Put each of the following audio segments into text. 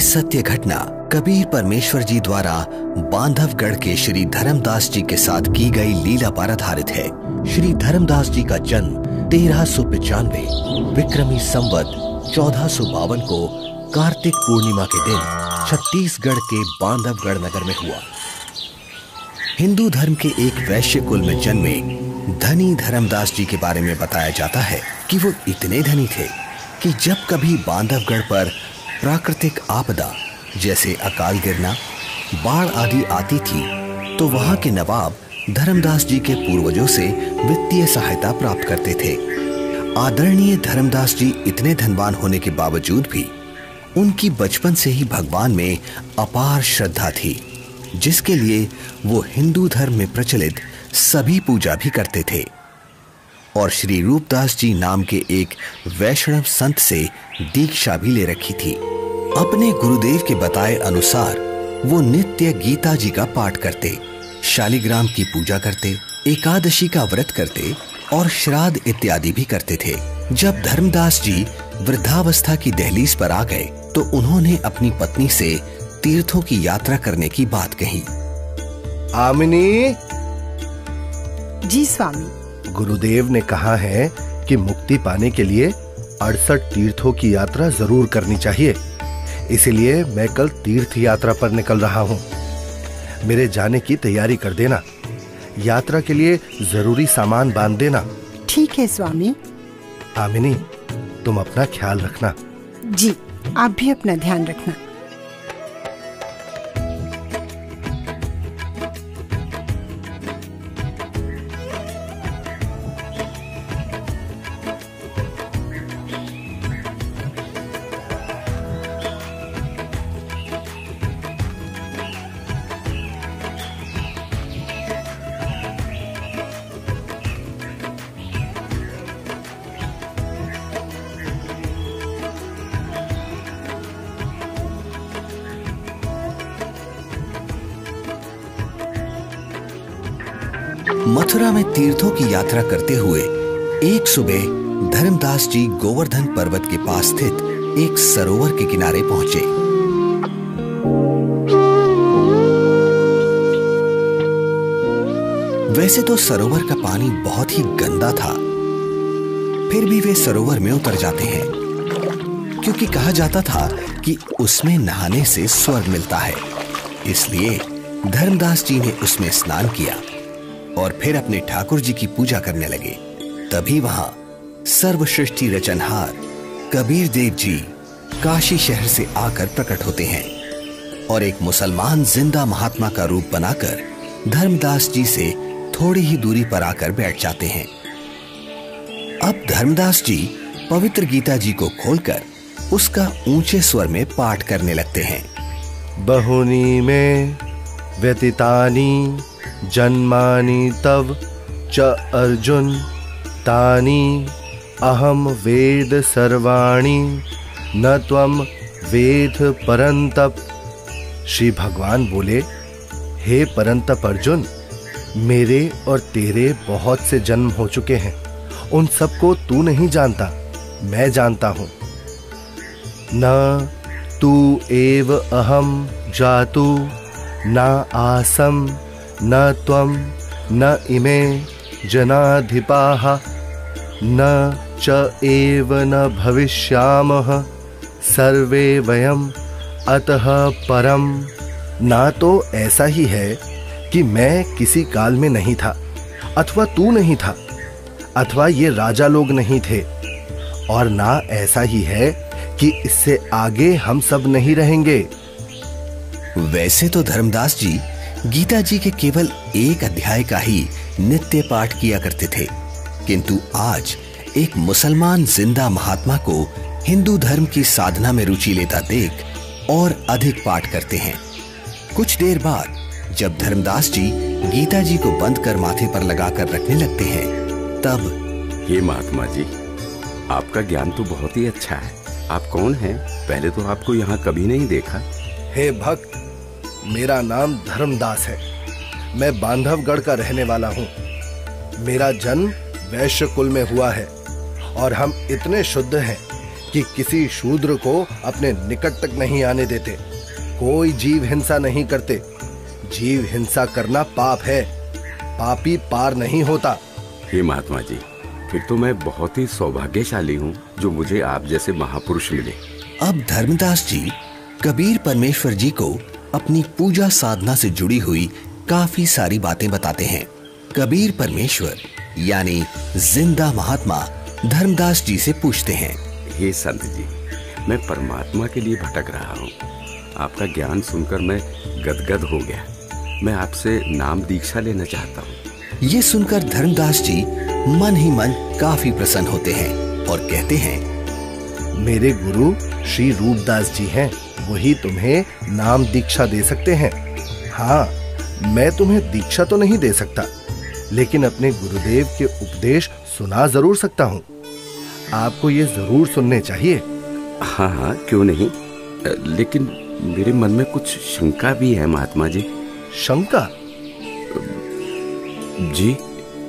सत्य घटना कबीर परमेश्वर जी द्वारा बांधवगढ़ के श्री धर्मदास जी के साथ की गई लीला पर आधारित है। श्री धर्मदास जी का जन्म 1395 विक्रमी संवत 1452 को कार्तिक पूर्णिमा के दिन छत्तीसगढ़ के बांधवगढ़ नगर में हुआ। हिंदू धर्म के एक वैश्य कुल में जन्मे धनी धर्मदास जी के बारे में बताया जाता है कि वो इतने धनी थे कि जब कभी बांधवगढ़ पर प्राकृतिक आपदा जैसे अकाल गिरना, बाढ़ आदि आती थी तो वहां के नवाब धर्मदास जी के पूर्वजों से वित्तीय सहायता प्राप्त करते थे। आदरणीय धर्मदास जी इतने धनवान होने के बावजूद भी उनकी बचपन से ही भगवान में अपार श्रद्धा थी, जिसके लिए वो हिंदू धर्म में प्रचलित सभी पूजा भी करते थे और श्री रूपदास जी नाम के एक वैष्णव संत से दीक्षा भी ले रखी थी। अपने गुरुदेव के बताए अनुसार वो नित्य गीता जी का पाठ करते, शालिग्राम की पूजा करते, एकादशी का व्रत करते और श्राद्ध इत्यादि भी करते थे। जब धर्मदास जी वृद्धावस्था की दहलीज पर आ गए तो उन्होंने अपनी पत्नी से तीर्थों की यात्रा करने की बात कही। आमिनी। जी स्वामी। गुरुदेव ने कहा है कि मुक्ति पाने के लिए 68 तीर्थों की यात्रा जरूर करनी चाहिए, इसलिए मैं कल तीर्थ यात्रा पर निकल रहा हूँ। मेरे जाने की तैयारी कर देना, यात्रा के लिए जरूरी सामान बांध देना। ठीक है स्वामी। आमिनी, तुम अपना ख्याल रखना। जी, आप भी अपना ध्यान रखना। मथुरा में तीर्थों की यात्रा करते हुए एक सुबह धर्मदास जी गोवर्धन पर्वत के पास स्थित एक सरोवर के किनारे पहुंचे। वैसे तो सरोवर का पानी बहुत ही गंदा था, फिर भी वे सरोवर में उतर जाते हैं क्योंकि कहा जाता था कि उसमें नहाने से स्वर्ग मिलता है। इसलिए धर्मदास जी ने उसमें स्नान किया और फिर अपने ठाकुर जी की पूजा करने लगे। तभी वहां सर्वसृष्टि रचनहार कबीर देव जी काशी शहर से आकर प्रकट होते हैं और एक मुसलमान जिंदा महात्मा का रूप बनाकर धर्मदास जी से थोड़ी ही दूरी पर आकर बैठ जाते हैं। अब धर्मदास जी पवित्र गीता जी को खोलकर उसका ऊंचे स्वर में पाठ करने लगते हैं। बहुनी में व्यतीतानि जन्मानि तव च अर्जुन तानि अहम वेद सर्वाणि न त्वम वेद परंतप। श्री भगवान बोले, हे परंतप अर्जुन, मेरे और तेरे बहुत से जन्म हो चुके हैं, उन सबको तू नहीं जानता, मैं जानता हूं। न तू एव अहम जातु न आसम न त्वम न इमे जनाधिपाः न च एव न भविष्यामः सर्वे वयम अतः परम। ना तो ऐसा ही है कि मैं किसी काल में नहीं था, अथवा तू नहीं था, अथवा ये राजा लोग नहीं थे, और ना ऐसा ही है कि इससे आगे हम सब नहीं रहेंगे। वैसे तो धर्मदास जी गीता जी के केवल एक अध्याय का ही नित्य पाठ किया करते थे, किंतु आज एक मुसलमान जिंदा महात्मा को हिंदू धर्म की साधना में रुचि लेता देख और अधिक पाठ करते हैं। कुछ देर बाद जब धर्मदास जी गीता जी को बंद कर माथे पर लगाकर रखने लगते हैं, तब हे महात्मा जी, आपका ज्ञान तो बहुत ही अच्छा है। आप कौन हैं? पहले तो आपको यहाँ कभी नहीं देखा। हे भक्त, मेरा नाम धर्मदास है। मैं बांधवगढ़ का रहने वाला हूँ। मेरा जन्म वैश्य कुल में हुआ है और हम इतने शुद्ध हैं कि किसी शूद्र को अपने निकट तक नहीं आने देते। कोई जीव हिंसा नहीं करते। जीव हिंसा करना पाप है, पापी पार नहीं होता। हे महात्मा जी, फिर तो मैं बहुत ही सौभाग्यशाली हूँ जो मुझे आप जैसे महापुरुष मिले। अब धर्मदास जी कबीर परमेश्वर जी को अपनी पूजा साधना से जुड़ी हुई काफी सारी बातें बताते हैं। कबीर परमेश्वर यानी जिंदा महात्मा धर्मदास जी से पूछते हैं, हे संत जी, मैं परमात्मा के लिए भटक रहा हूँ। आपका ज्ञान सुनकर मैं गदगद हो गया। मैं आपसे नाम दीक्षा लेना चाहता हूँ। ये सुनकर धर्मदास जी मन ही मन काफी प्रसन्न होते हैं और कहते हैं, मेरे गुरु श्री रूपदास जी हैं, वही तुम्हें नाम दीक्षा दे सकते हैं। हाँ, मैं तुम्हें दीक्षा तो नहीं दे सकता, लेकिन अपने गुरुदेव के उपदेश सुना जरूर सकता हूँ। आपको ये जरूर सुनने चाहिए। हाँ हाँ, क्यों नहीं, लेकिन मेरे मन में कुछ शंका भी है महात्मा जी। शंका? जी।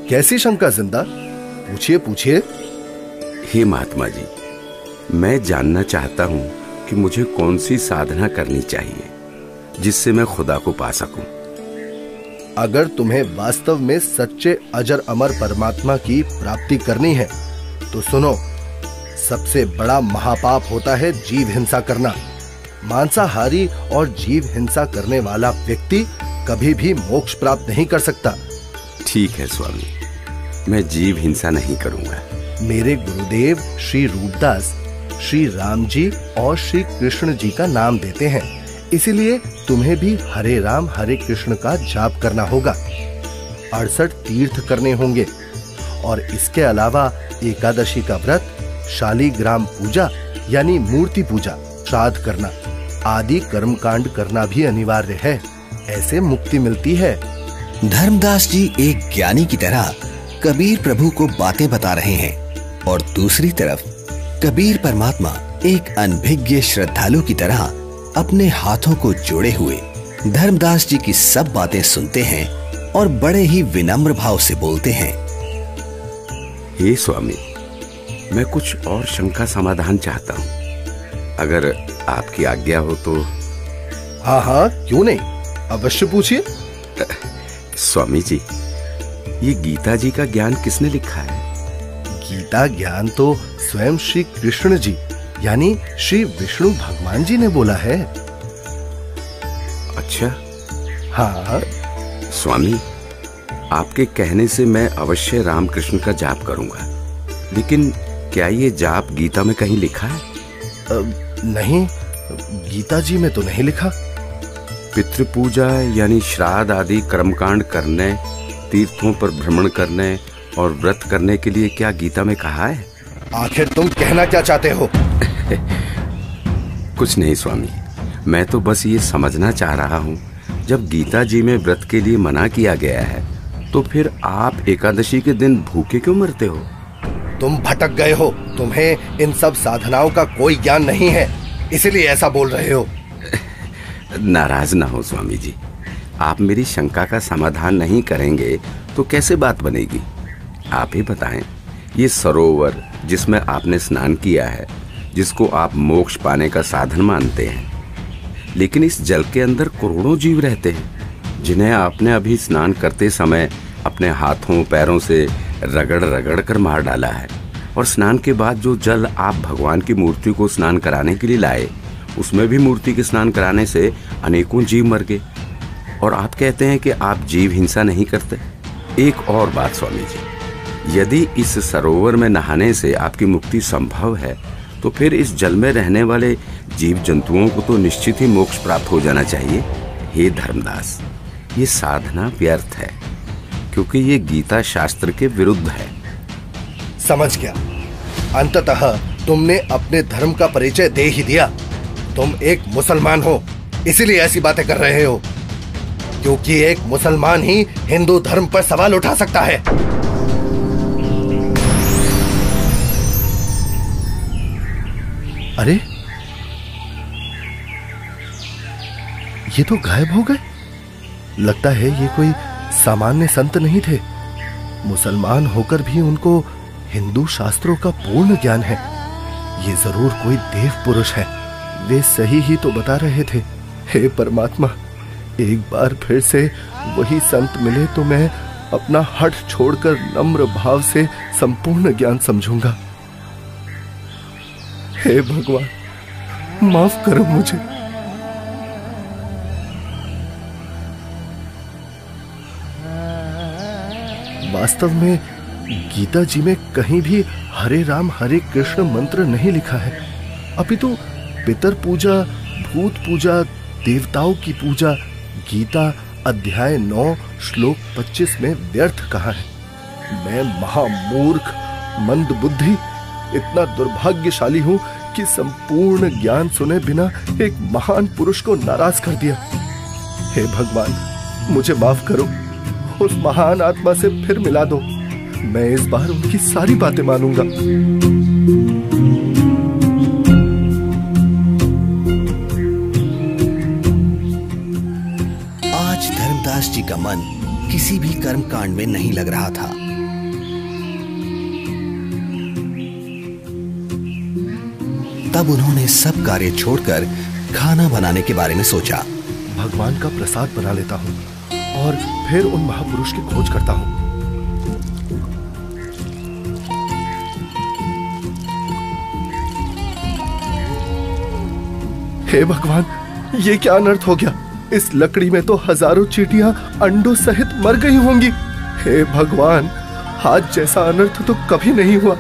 कैसी शंका जिंदा? पूछिए पूछिए। हे महात्मा जी, मैं जानना चाहता हूँ कि मुझे कौन सी साधना करनी चाहिए जिससे मैं खुदा को पा सकूं। अगर तुम्हें वास्तव में सच्चे अजर अमर परमात्मा की प्राप्ति करनी है तो सुनो, सबसे बड़ा महापाप होता है जीव हिंसा करना। मांसाहारी और जीव हिंसा करने वाला व्यक्ति कभी भी मोक्ष प्राप्त नहीं कर सकता। ठीक है स्वामी, मैं जीव हिंसा नहीं करूंगा। मेरे गुरुदेव श्री रूपदास श्री राम जी और श्री कृष्ण जी का नाम देते हैं, इसीलिए तुम्हें भी हरे राम हरे कृष्ण का जाप करना होगा। 68 तीर्थ करने होंगे और इसके अलावा एकादशी का व्रत, शालीग्राम पूजा यानी मूर्ति पूजा, श्राद्ध करना आदि कर्मकांड करना भी अनिवार्य है। ऐसे मुक्ति मिलती है। धर्मदास जी एक ज्ञानी की तरह कबीर प्रभु को बातें बता रहे हैं और दूसरी तरफ कबीर परमात्मा एक अनभिज्ञ श्रद्धालु की तरह अपने हाथों को जोड़े हुए धर्मदास जी की सब बातें सुनते हैं और बड़े ही विनम्र भाव से बोलते हैं, हे स्वामी, मैं कुछ और शंका समाधान चाहता हूँ, अगर आपकी आज्ञा हो तो। हाँ हाँ, क्यों नहीं, अवश्य पूछिए। स्वामी जी, ये गीता जी का ज्ञान किसने लिखा है? गीता ज्ञान तो स्वयं श्री कृष्ण जी यानी श्री विष्णु भगवान जी ने बोला है। अच्छा। हाँ स्वामी, आपके कहने से मैं अवश्य रामकृष्ण का जाप करूंगा, लेकिन क्या ये जाप गीता में कहीं लिखा है? नहीं, गीता जी में तो नहीं लिखा। पितृ पूजा यानी श्राद्ध आदि कर्मकांड करने, तीर्थों पर भ्रमण करने और व्रत करने के लिए क्या गीता में कहा है? आखिर तुम कहना क्या चाहते हो? कुछ नहीं स्वामी, मैं तो बस ये समझना चाह रहा हूँ, जब गीता जी में व्रत के लिए मना किया गया है तो फिर आप एकादशी के दिन भूखे क्यों मरते हो? तुम भटक गए हो, तुम्हें इन सब साधनाओं का कोई ज्ञान नहीं है, इसलिए ऐसा बोल रहे हो। नाराज ना हो स्वामी जी, आप मेरी शंका का समाधान नहीं करेंगे तो कैसे बात बनेगी? आप ही बताएं, ये सरोवर जिसमें आपने स्नान किया है, जिसको आप मोक्ष पाने का साधन मानते हैं, लेकिन इस जल के अंदर करोड़ों जीव रहते हैं जिन्हें आपने अभी स्नान करते समय अपने हाथों पैरों से रगड़ रगड़ कर मार डाला है, और स्नान के बाद जो जल आप भगवान की मूर्ति को स्नान कराने के लिए लाए, उसमें भी मूर्ति के स्नान कराने से अनेकों जीव मर गए, और आप कहते हैं कि आप जीव हिंसा नहीं करते। एक और बात स्वामी जी, यदि इस सरोवर में नहाने से आपकी मुक्ति संभव है तो फिर इस जल में रहने वाले जीव जंतुओं को तो निश्चित ही मोक्ष प्राप्त हो जाना चाहिए। हे धर्मदास, ये साधना व्यर्थ है, क्योंकि ये गीता शास्त्र के विरुद्ध है। समझ गया, अंततः तुमने अपने धर्म का परिचय दे ही दिया। तुम एक मुसलमान हो, इसीलिए ऐसी बातें कर रहे हो, क्योंकि एक मुसलमान ही हिंदू धर्म पर सवाल उठा सकता है। अरे, ये तो गायब हो गए। लगता है ये कोई सामान्य संत नहीं थे। मुसलमान होकर भी उनको हिंदू शास्त्रों का पूर्ण ज्ञान है। ये जरूर कोई देव पुरुष है। वे सही ही तो बता रहे थे। हे परमात्मा, एक बार फिर से वही संत मिले तो मैं अपना हठ छोड़कर नम्र भाव से संपूर्ण ज्ञान समझूंगा। हे भगवान, माफ करो मुझे। वास्तव में गीता जी में कहीं भी हरे राम हरे कृष्ण मंत्र नहीं लिखा है, अपितु पितर पूजा, भूत पूजा, देवताओं की पूजा गीता अध्याय 9 श्लोक 25 में व्यर्थ कहा है। मैं महामूर्ख, मंद बुद्धि, इतना दुर्भाग्यशाली हूं कि संपूर्ण ज्ञान सुने बिना एक महान पुरुष को नाराज कर दिया। हे भगवान, मुझे माफ करो, उस महान आत्मा से फिर मिला दो। मैं इस बार उनकी सारी बातें मानूंगा। आज धर्मदास जी का मन किसी भी कर्म कांड में नहीं लग रहा था। तब उन्होंने सब कार्य छोड़कर खाना बनाने के बारे में सोचा। भगवान का प्रसाद बना लेता हूँ और फिर उन महापुरुष की खोज करता हूँ। हे भगवान, ये क्या अनर्थ हो गया? इस लकड़ी में तो हजारों चींटियां अंडों सहित मर गई होंगी। हे भगवान, आज जैसा अनर्थ तो कभी नहीं हुआ।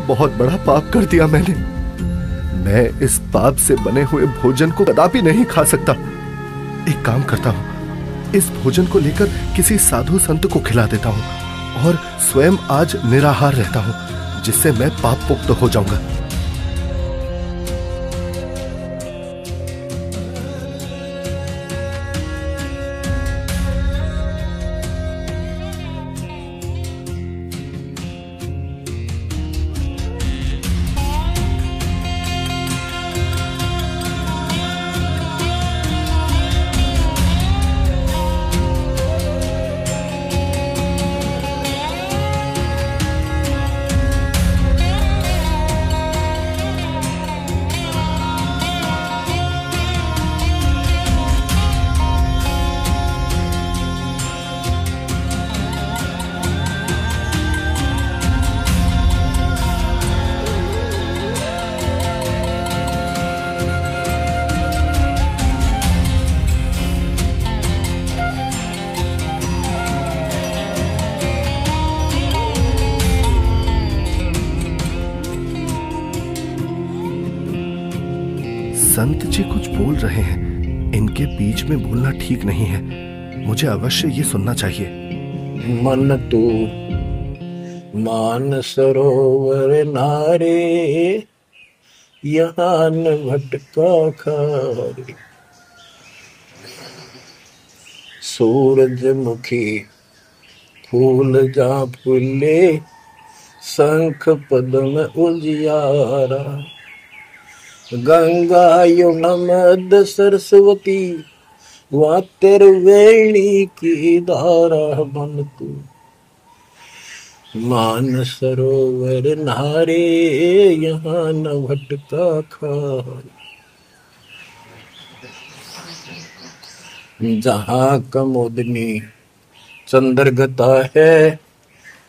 बहुत बड़ा पाप कर दिया मैंने। मैं इस पाप से बने हुए भोजन को कदापि नहीं खा सकता। एक काम करता हूँ, इस भोजन को लेकर किसी साधु संत को खिला देता हूँ और स्वयं आज निराहार रहता हूँ, जिससे मैं पाप मुक्त हो जाऊंगा। संत जी कुछ बोल रहे हैं, इनके बीच में बोलना ठीक नहीं है। मुझे अवश्य ये सुनना चाहिए। मन तू मान सरोवर नारे, यहाँ न भटका खारे। सूरजमुखी फूल जा फूले, शंख पद्म उजियारा। गंगा यमुना मध्य सरस्वती, वहाँ त्रिवेणी की धारा। मन तू मान सरोवर नारे, यहाँ न भटका खारे। जहाँ कमोदनी चंद्रगता है,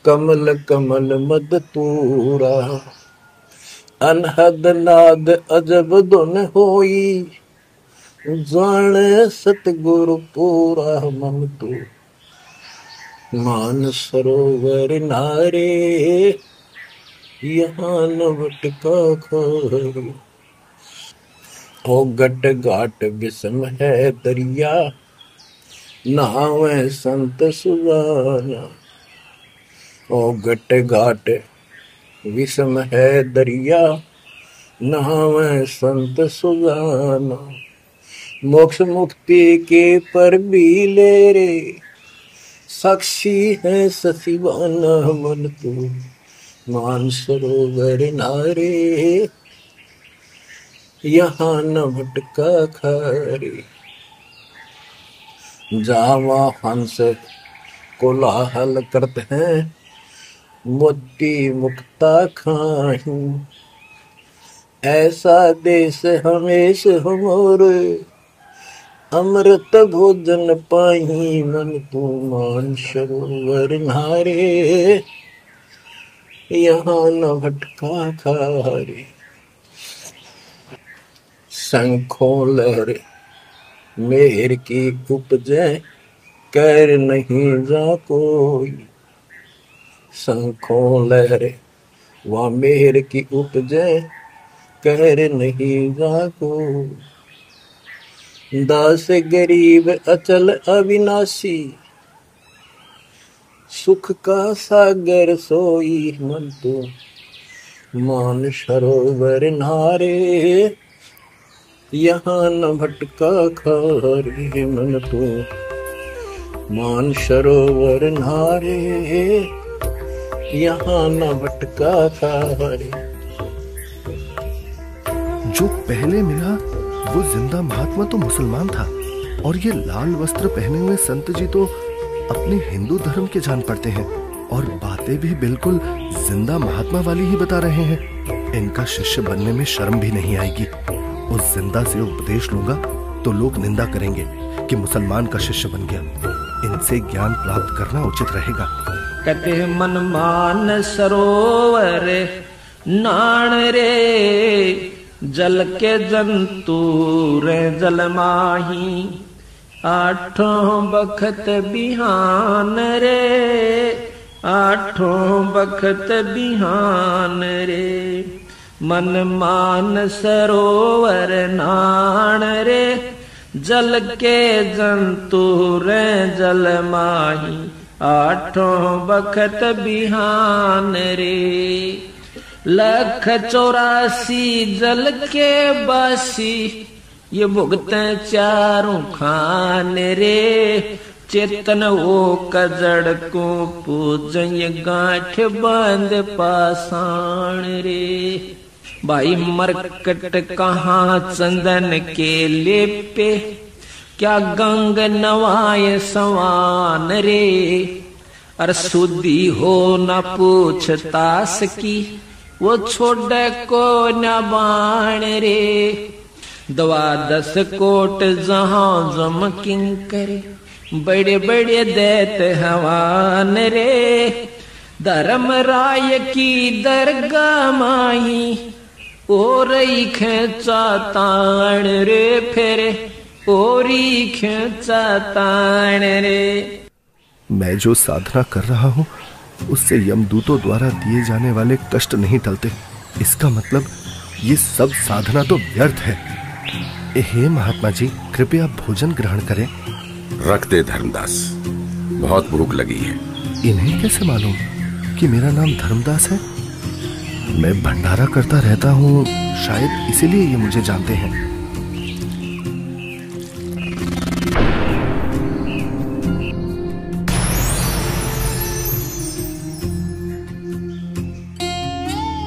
कमल कमल मद तूरा। अनहद नाद अजब धुन होई, जाने सतगुरु पूरा। मन तू मान सरोवर नारे, यहाँ न भटका खारे। ओ गट घाट विषम है दरिया, नहावे संत सुजाना। ओ गट घाट विषम है दरिया, नहावे संत सुजाना। मोक्ष मुक्ति के पर भी ले रे, साक्षी है ससीवाना। मन तू मान सरोवर नारे, यहाँ न भटका खारे। जावा हंस कोलाहल करते हैं, मोती मुक्ता खाही। ऐसा देश हमेश हमोरे, अमृत भोजन पाही मन तू मान सरोवर नारे, यहाँ न भटका खारे। शंखों लहरे मेहर की उपजे, कर नहीं जा कोई। शंखों लहरे वह मेहर की उपजे, कर नहीं जा कोई। दास गरीब अचल अविनाशी, सुख का सागर सोई मन तो मान सरोवर नारे, यहाँ न भटका खारे मन तो मान सरोवर नारे, यहाँ न भटका खारे। जो पहले मिला वो जिंदा महात्मा तो मुसलमान था, और ये लाल वस्त्र पहने हुए संत जी तो अपने हिंदू धर्म के जान पड़ते हैं, और बातें भी बिल्कुल जिंदा महात्मा वाली ही बता रहे हैं। इनका शिष्य बनने में शर्म भी नहीं आएगी। उस जिंदा से उपदेश लूंगा तो लोग निंदा करेंगे कि मुसलमान का शिष्य बन गया। इनसे ज्ञान प्राप्त करना उचित रहेगा। कते मन मान सरोवर नाण रे, जल के जंतु रे जल माही। आठों बखत बिहान रे, आठों बखत बिहान रे। मन मान सरोवर नाण रे, जल के जंतु रे जल माही। आठों बखत बिहान रे, 184 जल के बासी। ये भुगते चारों खान रे, चेतन वो कजड़ को पूजय गांठ बांध पाषाण रे। भाई मरकट कहाँ चंदन के लेपे, क्या गंग नवाय सवान रे। अर सुधी हो न पूछतास की, वो छोड़ को न बाण रे। 12 कोट जहां जम किंकर, बड़े बड़े दैत हवान रे। धर्म राय की दरगाह माही, ओरई खेचा ताण रे। फेरे ओरी खेचा ताण रे। मैं जो साधना कर रहा हूँ उससे यमदूतों द्वारा दिए जाने वाले कष्ट नहीं टलते। इसका मतलब ये सब साधना तो व्यर्थ है। हे महात्मा जी, कृपया भोजन ग्रहण करें। रख दे धर्मदास, बहुत भूख लगी है। इन्हें कैसे मालूम कि मेरा नाम धर्मदास है? मैं भंडारा करता रहता हूँ, शायद इसीलिए ये मुझे जानते हैं।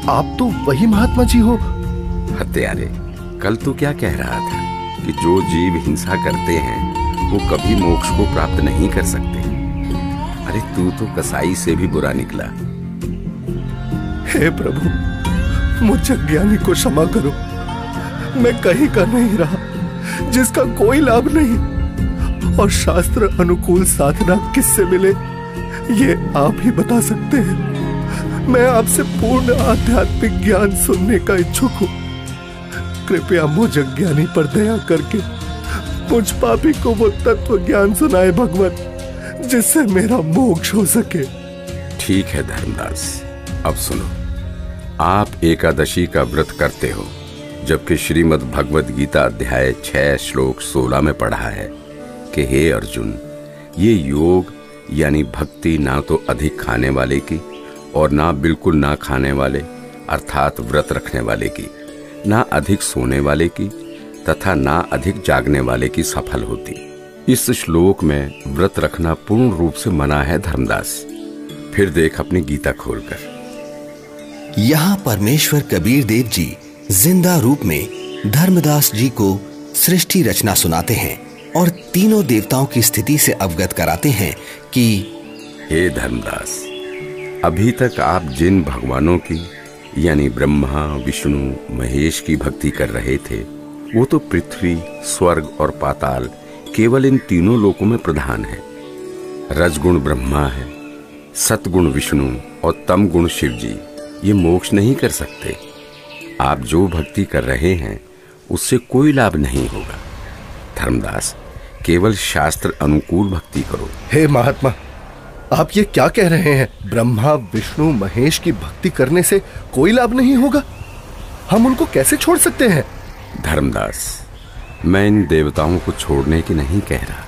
आप तो वही महात्मा जी हो। हत्यारे, कल तू क्या कह रहा था कि जो जीव हिंसा करते हैं वो कभी मोक्ष को प्राप्त नहीं कर सकते। अरे तू तो कसाई से भी बुरा निकला। हे प्रभु, मुझ अज्ञानी को क्षमा करो। मैं कहीं का नहीं रहा जिसका कोई लाभ नहीं, और शास्त्र अनुकूल साधना किससे मिले ये आप ही बता सकते हैं। मैं आपसे पूर्ण आध्यात्मिक ज्ञान सुनने का इच्छुक हूँ। कृपया मुझ अज्ञानी पर दया करके मुझ पापी को वो तत्व ज्ञान सुनाए भगवान, जिससे मेरा मोक्ष हो सके। ठीक है धर्मदास, अब सुनो। आप एकादशी का व्रत करते हो, जबकि श्रीमद् भगवद गीता अध्याय 6 श्लोक 16 में पढ़ा है कि हे अर्जुन, ये योग यानी भक्ति ना तो अधिक खाने वाले की और ना बिल्कुल ना खाने वाले अर्थात व्रत रखने वाले की, ना अधिक सोने वाले की तथा ना अधिक जागने वाले की सफल होती। इस श्लोक में व्रत रखना पूर्ण रूप से मना है धर्मदास। फिर देख अपनी गीता खोलकर। यहाँ परमेश्वर कबीर देव जी जिंदा रूप में धर्मदास जी को सृष्टि रचना सुनाते हैं और तीनों देवताओं की स्थिति से अवगत कराते हैं कि हे धर्मदास, अभी तक आप जिन भगवानों की यानी ब्रह्मा, विष्णु, महेश की भक्ति कर रहे थे, वो तो पृथ्वी, स्वर्ग और पाताल केवल इन तीनों लोकों में प्रधान है। रजगुण ब्रह्मा है, सतगुण विष्णु और तम गुण शिव जी ये मोक्ष नहीं कर सकते। आप जो भक्ति कर रहे हैं उससे कोई लाभ नहीं होगा। धर्मदास, केवल शास्त्र अनुकूल भक्ति करो। हे महात्मा, आप ये क्या कह रहे हैं? ब्रह्मा, विष्णु, महेश की भक्ति करने से कोई लाभ नहीं होगा? हम उनको कैसे छोड़ सकते हैं? धर्मदास, मैं इन देवताओं को छोड़ने की नहीं कह रहा,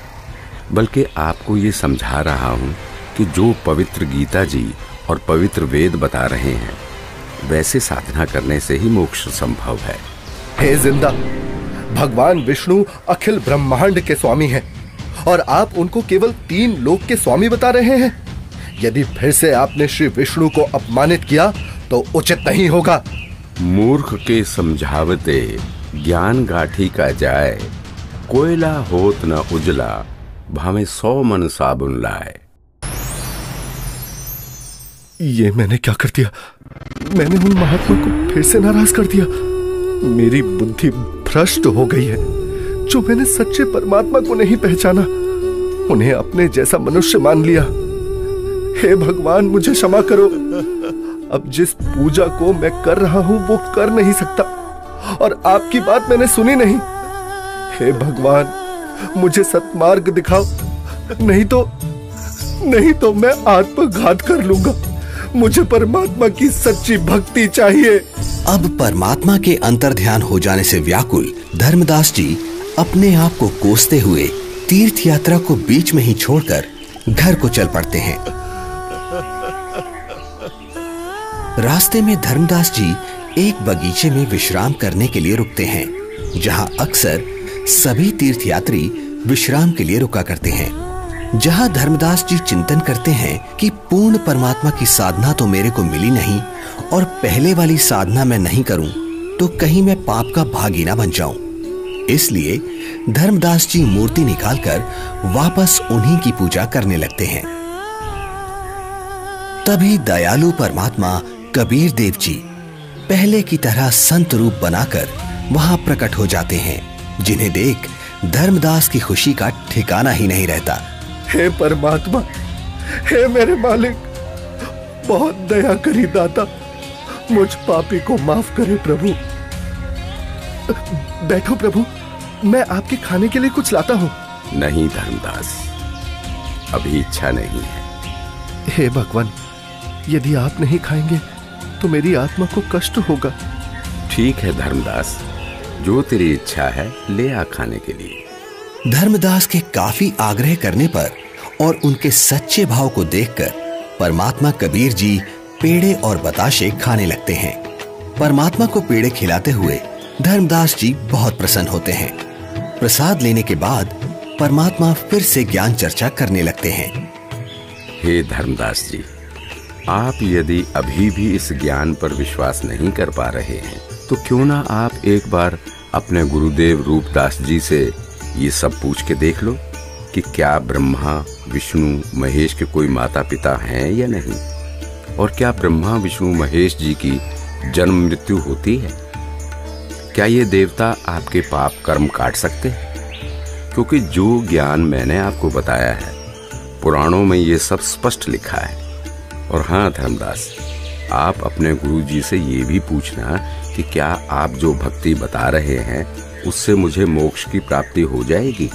बल्कि आपको ये समझा रहा हूं कि जो पवित्र गीता जी और पवित्र वेद बता रहे हैं वैसे साधना करने से ही मोक्ष संभव है। हे जिंदा, भगवान विष्णु अखिल ब्रह्मांड के स्वामी हैं और आप उनको केवल 3 लोक के स्वामी बता रहे हैं। यदि फिर से आपने श्री विष्णु को अपमानित किया तो उचित नहीं होगा। मूर्ख के समझावते ज्ञान गाठी का जाए, कोयला होत न उजला, भावे 100 मन साबुन लाए। ये मैंने क्या कर दिया? मैंने उन महात्मा को फिर से नाराज कर दिया। मेरी बुद्धि भ्रष्ट हो गई है। जो मैंने सच्चे परमात्मा को नहीं पहचाना, उन्हें अपने जैसा मनुष्य मान लिया। हे भगवान, मुझे क्षमा करो। अब जिस पूजा को मैं कर रहा हूं वो कर नहीं सकता और आपकी बात मैंने सुनी नहीं। हे भगवान, मुझे सत्मार्ग दिखाओ, नहीं तो मैं आत्मघात कर लूंगा। मुझे परमात्मा की सच्ची भक्ति चाहिए। अब परमात्मा के अंतर्ध्यान हो जाने से व्याकुल धर्मदास जी अपने आप को कोसते हुए तीर्थ यात्रा को बीच में ही छोड़कर घर को चल पड़ते हैं। रास्ते में धर्मदास जी एक बगीचे में विश्राम करने के लिए रुकते हैं, जहां अक्सर सभी तीर्थयात्री विश्राम के लिए रुका करते हैं। जहां धर्मदास जी चिंतन करते हैं कि पूर्ण परमात्मा की साधना तो मेरे को मिली नहीं और पहले वाली साधना मैं नहीं करूं तो कहीं मैं पाप का भागी ना बन जाऊं। इसलिए धर्मदास जी मूर्ति निकालकर वापस उन्हीं की पूजा करने लगते हैं। तभी दयालु परमात्मा कबीर देव जी पहले की तरह संत रूप बनाकर वहां प्रकट हो जाते हैं, जिन्हें देख धर्मदास की खुशी का ठिकाना ही नहीं रहता। हे परमात्मा, हे मेरे मालिक, बहुत दया करी दाता, मुझ पापी को माफ करे प्रभु। बैठो प्रभु, मैं आपके खाने के लिए कुछ लाता हूँ। नहीं धर्मदास, अभी इच्छा नहीं है। हे भगवान, यदि आप नहीं खाएंगे तो मेरी आत्मा को कष्ट होगा। ठीक है धर्मदास, जो तेरी इच्छा है ले आ खाने के लिए। धर्मदास के काफी आग्रह करने पर और उनके सच्चे भाव को देखकर परमात्मा कबीर जी पेड़े और बताशे खाने लगते हैं। परमात्मा को पेड़े खिलाते हुए धर्मदास जी बहुत प्रसन्न होते हैं। प्रसाद लेने के बाद परमात्मा फिर से ज्ञान चर्चा करने लगते हैं। हे धर्मदास जी, आप यदि अभी भी इस ज्ञान पर विश्वास नहीं कर पा रहे हैं तो क्यों ना आप एक बार अपने गुरुदेव रूपदास जी से ये सब पूछ के देख लो कि क्या ब्रह्मा, विष्णु, महेश के कोई माता पिता हैं या नहीं, और क्या ब्रह्मा, विष्णु, महेश जी की जन्म मृत्यु होती है? क्या ये देवता आपके पाप कर्म काट सकते हैं? क्योंकि जो ज्ञान मैंने आपको बताया है, पुराणों में ये सब स्पष्ट लिखा है। और हाँ धर्मदास, आप अपने गुरु जी से ये भी पूछना कि क्या आप जो भक्ति बता रहे हैं उससे मुझे मोक्ष की प्राप्ति हो जाएगी?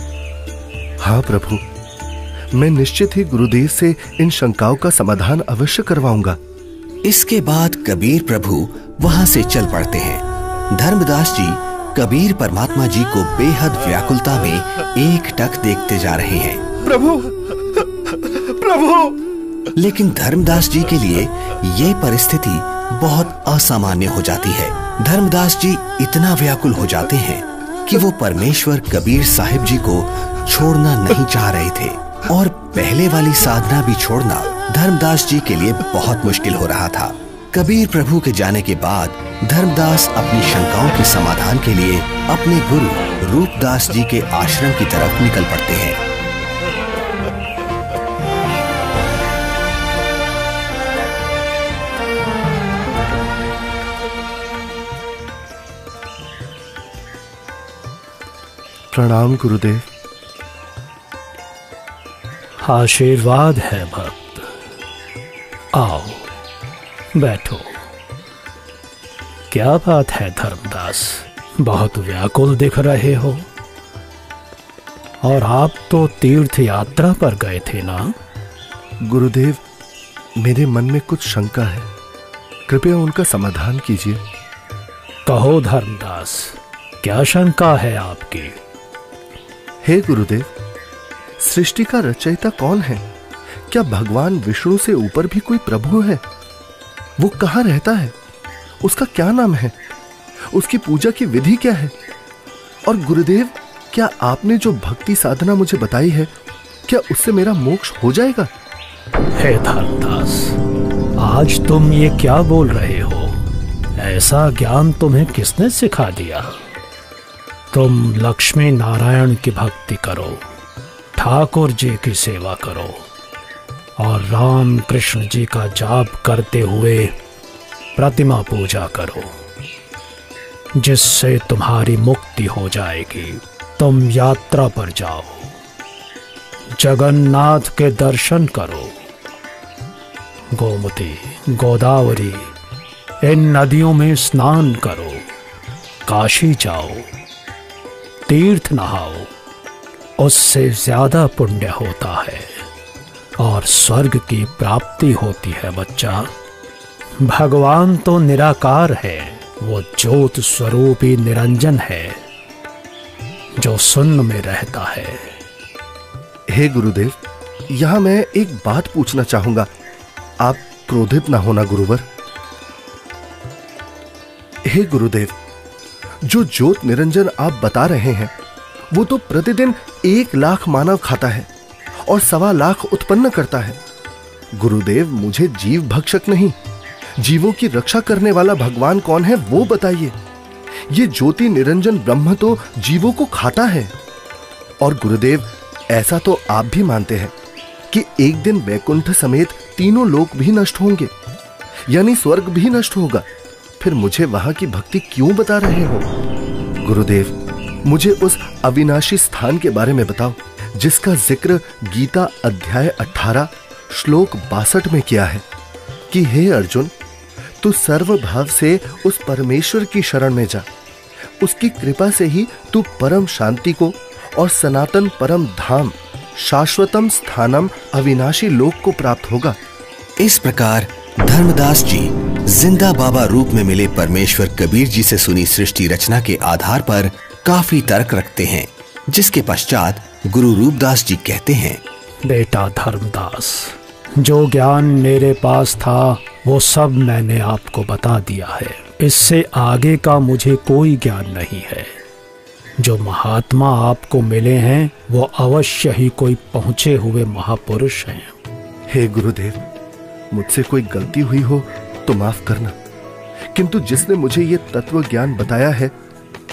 हाँ प्रभु, मैं निश्चित ही गुरुदेव से इन शंकाओं का समाधान अवश्य करवाऊंगा। इसके बाद कबीर प्रभु वहां से चल पड़ते हैं। धर्मदास जी कबीर परमात्मा जी को बेहद व्याकुलता में एकटक देखते जा रहे हैं। प्रभु, प्रभु! लेकिन धर्मदास जी के लिए ये परिस्थिति बहुत असामान्य हो जाती है। धर्मदास जी इतना व्याकुल हो जाते हैं कि वो परमेश्वर कबीर साहिब जी को छोड़ना नहीं चाह रहे थे और पहले वाली साधना भी छोड़ना धर्मदास जी के लिए बहुत मुश्किल हो रहा था। कबीर प्रभु के जाने के बाद धर्मदास अपनी शंकाओं के समाधान के लिए अपने गुरु रूपदास जी के आश्रम की तरफ निकल पड़ते हैं। प्रणाम गुरुदेव। आशीर्वाद है भक्त। आओ बैठो। क्या बात है धर्मदास, बहुत व्याकुल दिख रहे हो। और आप तो तीर्थ यात्रा पर गए थे ना? गुरुदेव, मेरे मन में कुछ शंका है, कृपया उनका समाधान कीजिए। कहो धर्मदास, क्या शंका है आपकी? हे गुरुदेव, सृष्टि का रचयिता कौन है? क्या भगवान विष्णु से ऊपर भी कोई प्रभु है? वो कहाँ रहता है? उसका क्या नाम है? उसकी पूजा की विधि क्या है? और गुरुदेव, क्या आपने जो भक्ति साधना मुझे बताई है, क्या उससे मेरा मोक्ष हो जाएगा? हे धर्मदास, आज तुम ये क्या बोल रहे हो? ऐसा ज्ञान तुम्हें किसने सिखा दिया? तुम लक्ष्मी नारायण की भक्ति करो, ठाकुर जी की सेवा करो और राम कृष्ण जी का जाप करते हुए प्रतिमा पूजा करो, जिससे तुम्हारी मुक्ति हो जाएगी। तुम यात्रा पर जाओ, जगन्नाथ के दर्शन करो, गोमती, गोदावरी इन नदियों में स्नान करो, काशी जाओ, तीर्थ नहाओ, उससे ज्यादा पुण्य होता है और स्वर्ग की प्राप्ति होती है बच्चा। भगवान तो निराकार है, वो ज्योत स्वरूपी निरंजन है जो शून्य में रहता है। हे गुरुदेव, यहां मैं एक बात पूछना चाहूंगा, आप क्रोधित ना होना गुरुवर। हे गुरुदेव, जो ज्योत निरंजन आप बता रहे हैं, वो तो प्रतिदिन 1 लाख मानव खाता है और 1.25 लाख उत्पन्न करता है। गुरुदेव, मुझे जीव भक्षक नहीं, जीवों की रक्षा करने वाला भगवान कौन है वो बताइए। ये ज्योति निरंजन ब्रह्म तो जीवों को खाता है। और गुरुदेव, ऐसा तो आप भी मानते हैं कि एक दिन वैकुंठ समेत तीनों लोक भी नष्ट होंगे, यानी स्वर्ग भी नष्ट होगा। फिर मुझे वहां की भक्ति क्यों बता रहे हो? गुरुदेव, मुझे उस अविनाशी स्थान के बारे में बताओ जिसका जिक्र गीता अध्याय 18 श्लोक 62 में किया है कि हे अर्जुन, तू सर्वभाव से उस परमेश्वर की शरण में जा, उसकी कृपा से ही तू परम शांति को और सनातन परम धाम शाश्वतम स्थानम अविनाशी लोक को प्राप्त होगा। इस प्रकार धर्मदास जी जिंदा बाबा रूप में मिले परमेश्वर कबीर जी से सुनी सृष्टि रचना के आधार पर काफी तर्क रखते हैं, जिसके पश्चात गुरु रूपदास जी कहते हैं, बेटा धर्मदास, जो ज्ञान मेरे पास था वो सब मैंने आपको बता दिया है। इससे आगे का मुझे कोई ज्ञान नहीं है। जो महात्मा आपको मिले हैं वो अवश्य ही कोई पहुंचे हुए महापुरुष हैं। हे गुरुदेव, मुझसे कोई गलती हुई हो तो माफ करना, किंतु जिसने मुझे ये तत्व ज्ञान बताया है,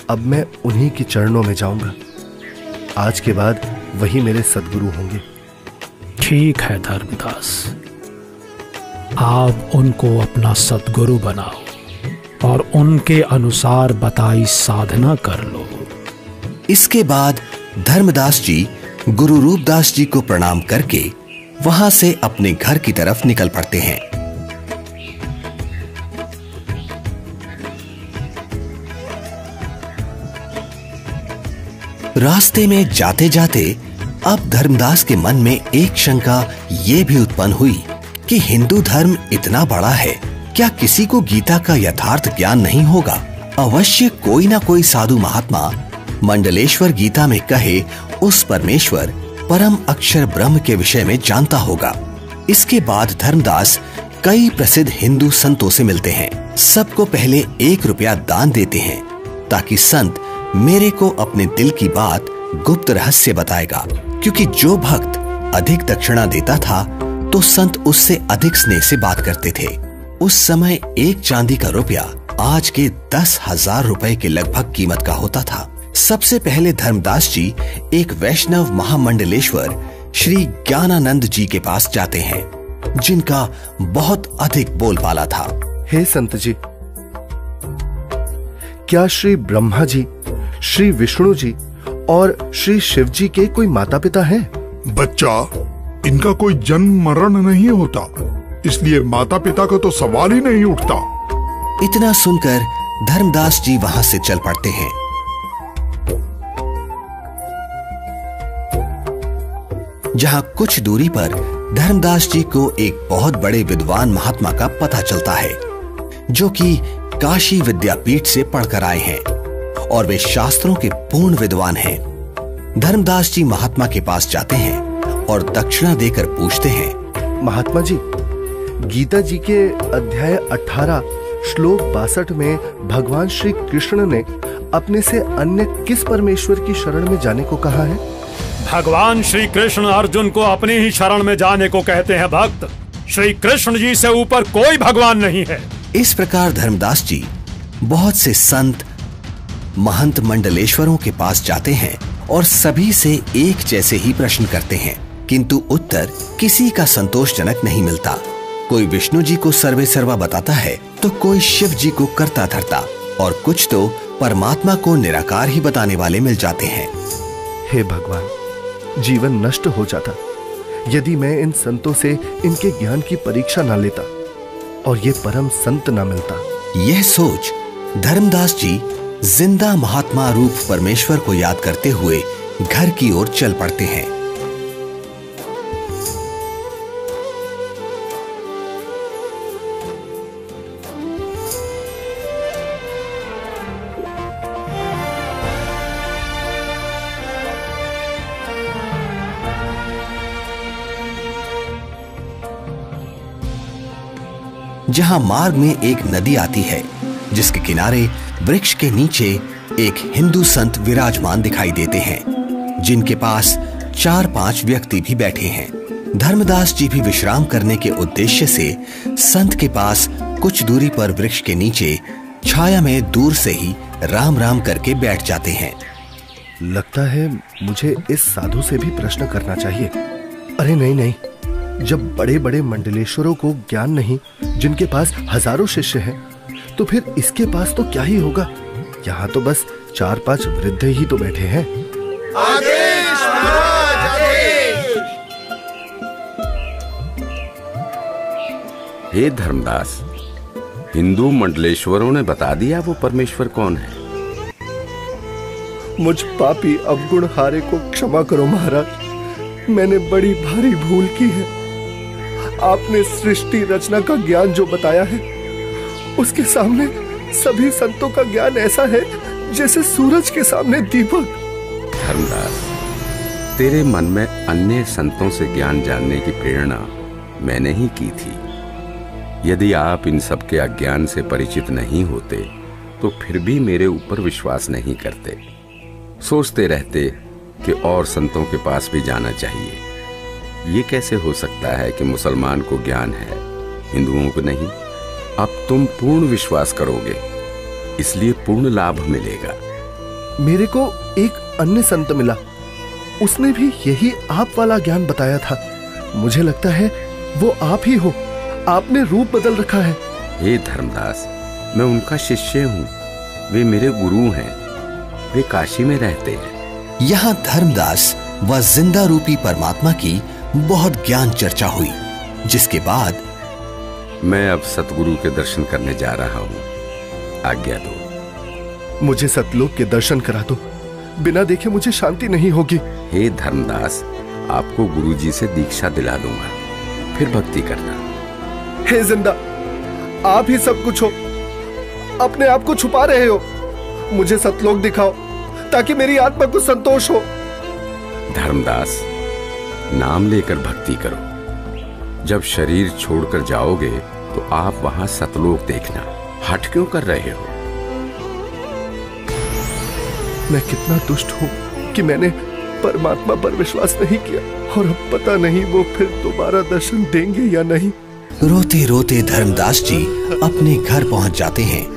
अब मैं उन्हीं के चरणों में जाऊंगा। आज के बाद वही मेरे सद्गुरु होंगे। ठीक है धर्मदास, आप उनको अपना सद्गुरु बनाओ और उनके अनुसार बताई साधना कर लो। इसके बाद धर्मदास जी गुरु रूपदास जी को प्रणाम करके वहां से अपने घर की तरफ निकल पड़ते हैं। रास्ते में जाते जाते अब धर्मदास के मन में एक शंका ये भी उत्पन्न हुई कि हिंदू धर्म इतना बड़ा है, क्या किसी को गीता का यथार्थ ज्ञान नहीं होगा? अवश्य कोई ना कोई साधु महात्मा मंडलेश्वर गीता में कहे उस परमेश्वर परम अक्षर ब्रह्म के विषय में जानता होगा। इसके बाद धर्मदास कई प्रसिद्ध हिंदू संतों से मिलते हैं। सबको पहले 1 रुपया दान देते हैं ताकि संत मेरे को अपने दिल की बात गुप्त रहस्य बताएगा, क्योंकि जो भक्त अधिक दक्षिणा देता था तो संत उससे अधिक स्नेह से बात करते थे। उस समय 1 चांदी का रुपया आज के 10,000 रुपए के लगभग कीमत का होता था। सबसे पहले धर्मदास जी एक वैष्णव महामंडलेश्वर श्री ज्ञानानंद जी के पास जाते हैं, जिनका बहुत अधिक बोलबाला था। हे संत जी, क्या श्री ब्रह्मा जी, श्री विष्णु जी और श्री शिव जी के कोई माता पिता हैं? बच्चा, इनका कोई जन्म मरण नहीं होता, इसलिए माता पिता का तो सवाल ही नहीं उठता। इतना सुनकर धर्मदास जी वहां से चल पड़ते हैं। जहां कुछ दूरी पर धर्मदास जी को एक बहुत बड़े विद्वान महात्मा का पता चलता है, जो कि काशी विद्यापीठ से पढ़कर आए हैं और वे शास्त्रों के पूर्ण विद्वान हैं। धर्मदास जी महात्मा के पास जाते हैं और दक्षिणा देकर पूछते हैं, महात्मा जी, गीता जी के अध्याय 18 श्लोक 62 में भगवान श्री कृष्ण ने अपने से अन्य किस परमेश्वर की शरण में जाने को कहा है? भगवान श्री कृष्ण अर्जुन को अपनी ही शरण में जाने को कहते हैं भक्त। श्री कृष्ण जी से ऊपर कोई भगवान नहीं है। इस प्रकार धर्मदास जी बहुत से संत महंत मंडलेश्वरों के पास जाते हैं और सभी से एक जैसे ही प्रश्न करते हैं, किंतु उत्तर किसी का संतोषजनक नहीं मिलता। कोई विष्णु जी को सर्वे सर्वा बताता है तो कोई शिव जी को करता धरता और कुछ तो परमात्मा को निराकार ही बताने वाले मिल जाते हैं। हे भगवान, जीवन नष्ट हो जाता यदि मैं इन संतों से इनके ज्ञान की परीक्षा ना लेता और ये परम संत ना मिलता। यह सोच धर्मदास जी जिंदा महात्मा रूप परमेश्वर को याद करते हुए घर की ओर चल पड़ते हैं। जहां मार्ग में एक नदी आती है, जिसके किनारे वृक्ष के नीचे एक हिंदू संत विराजमान दिखाई देते हैं, जिनके पास 4-5 व्यक्ति भी बैठे हैं। धर्मदास जी भी विश्राम करने के उद्देश्य से संत के पास कुछ दूरी पर वृक्ष के नीचे छाया में दूर से ही राम राम करके बैठ जाते हैं। लगता है मुझे इस साधु से भी प्रश्न करना चाहिए। अरे नहीं नहीं, जब बड़े बड़े मंडलेश्वरों को ज्ञान नहीं, जिनके पास हजारों शिष्य हैं, तो फिर इसके पास तो क्या ही होगा। यहाँ तो बस 4-5 वृद्ध ही तो बैठे हैं। आदेश महाराज, आदेश। हे धर्मदास, हिंदू मंडलेश्वरों ने बता दिया वो परमेश्वर कौन है। मुझ पापी अवगुण हारे को क्षमा करो महाराज, मैंने बड़ी भारी भूल की है। आपने सृष्टि रचना का ज्ञान जो बताया है, उसके सामने सभी संतों का ज्ञान ऐसा है जैसे सूरज के सामने दीपक। धर्मदास, तेरे मन में अन्य संतों से ज्ञान जानने की प्रेरणा मैंने ही की थी। यदि आप इन सब के अज्ञान से परिचित नहीं होते तो फिर भी मेरे ऊपर विश्वास नहीं करते, सोचते रहते कि और संतों के पास भी जाना चाहिए। ये कैसे हो सकता है कि मुसलमान को ज्ञान है, हिंदुओं को नहीं। अब तुम पूर्ण विश्वास करोगे, इसलिए पूर्ण लाभ मिलेगा। मेरे को एक अन्य संत मिला, उसने भी यही आप वाला ज्ञान बताया था। मुझे लगता है वो आप ही हो, आपने रूप बदल रखा है। हे धर्मदास, मैं उनका शिष्य हूँ, वे मेरे गुरु हैं, वे काशी में रहते हैं। यहाँ धर्मदास व जिंदा रूपी परमात्मा की बहुत ज्ञान चर्चा हुई, जिसके बाद मैं अब सतगुरु के दर्शन करने जा रहा हूँ, आज्ञा दो। मुझे सतलोक के दर्शन करा दो, बिना देखे मुझे शांति नहीं होगी। हे धर्मदास, आपको गुरुजी से दीक्षा दिला दूंगा, फिर भक्ति करना। हे जिंदा, आप ही सब कुछ हो, अपने आप को छुपा रहे हो। मुझे सतलोक दिखाओ ताकि मेरी आत्मा को संतोष हो। धर्मदास, नाम लेकर भक्ति करो। जब शरीर छोड़कर जाओगे तो आप वहां सतलोक देखना। हट क्यों कर रहे हो? मैं कितना दुष्ट हूं कि मैंने परमात्मा पर विश्वास नहीं किया, और अब पता नहीं वो फिर दोबारा दर्शन देंगे या नहीं। रोते रोते धर्मदास जी अपने घर पहुंच जाते हैं।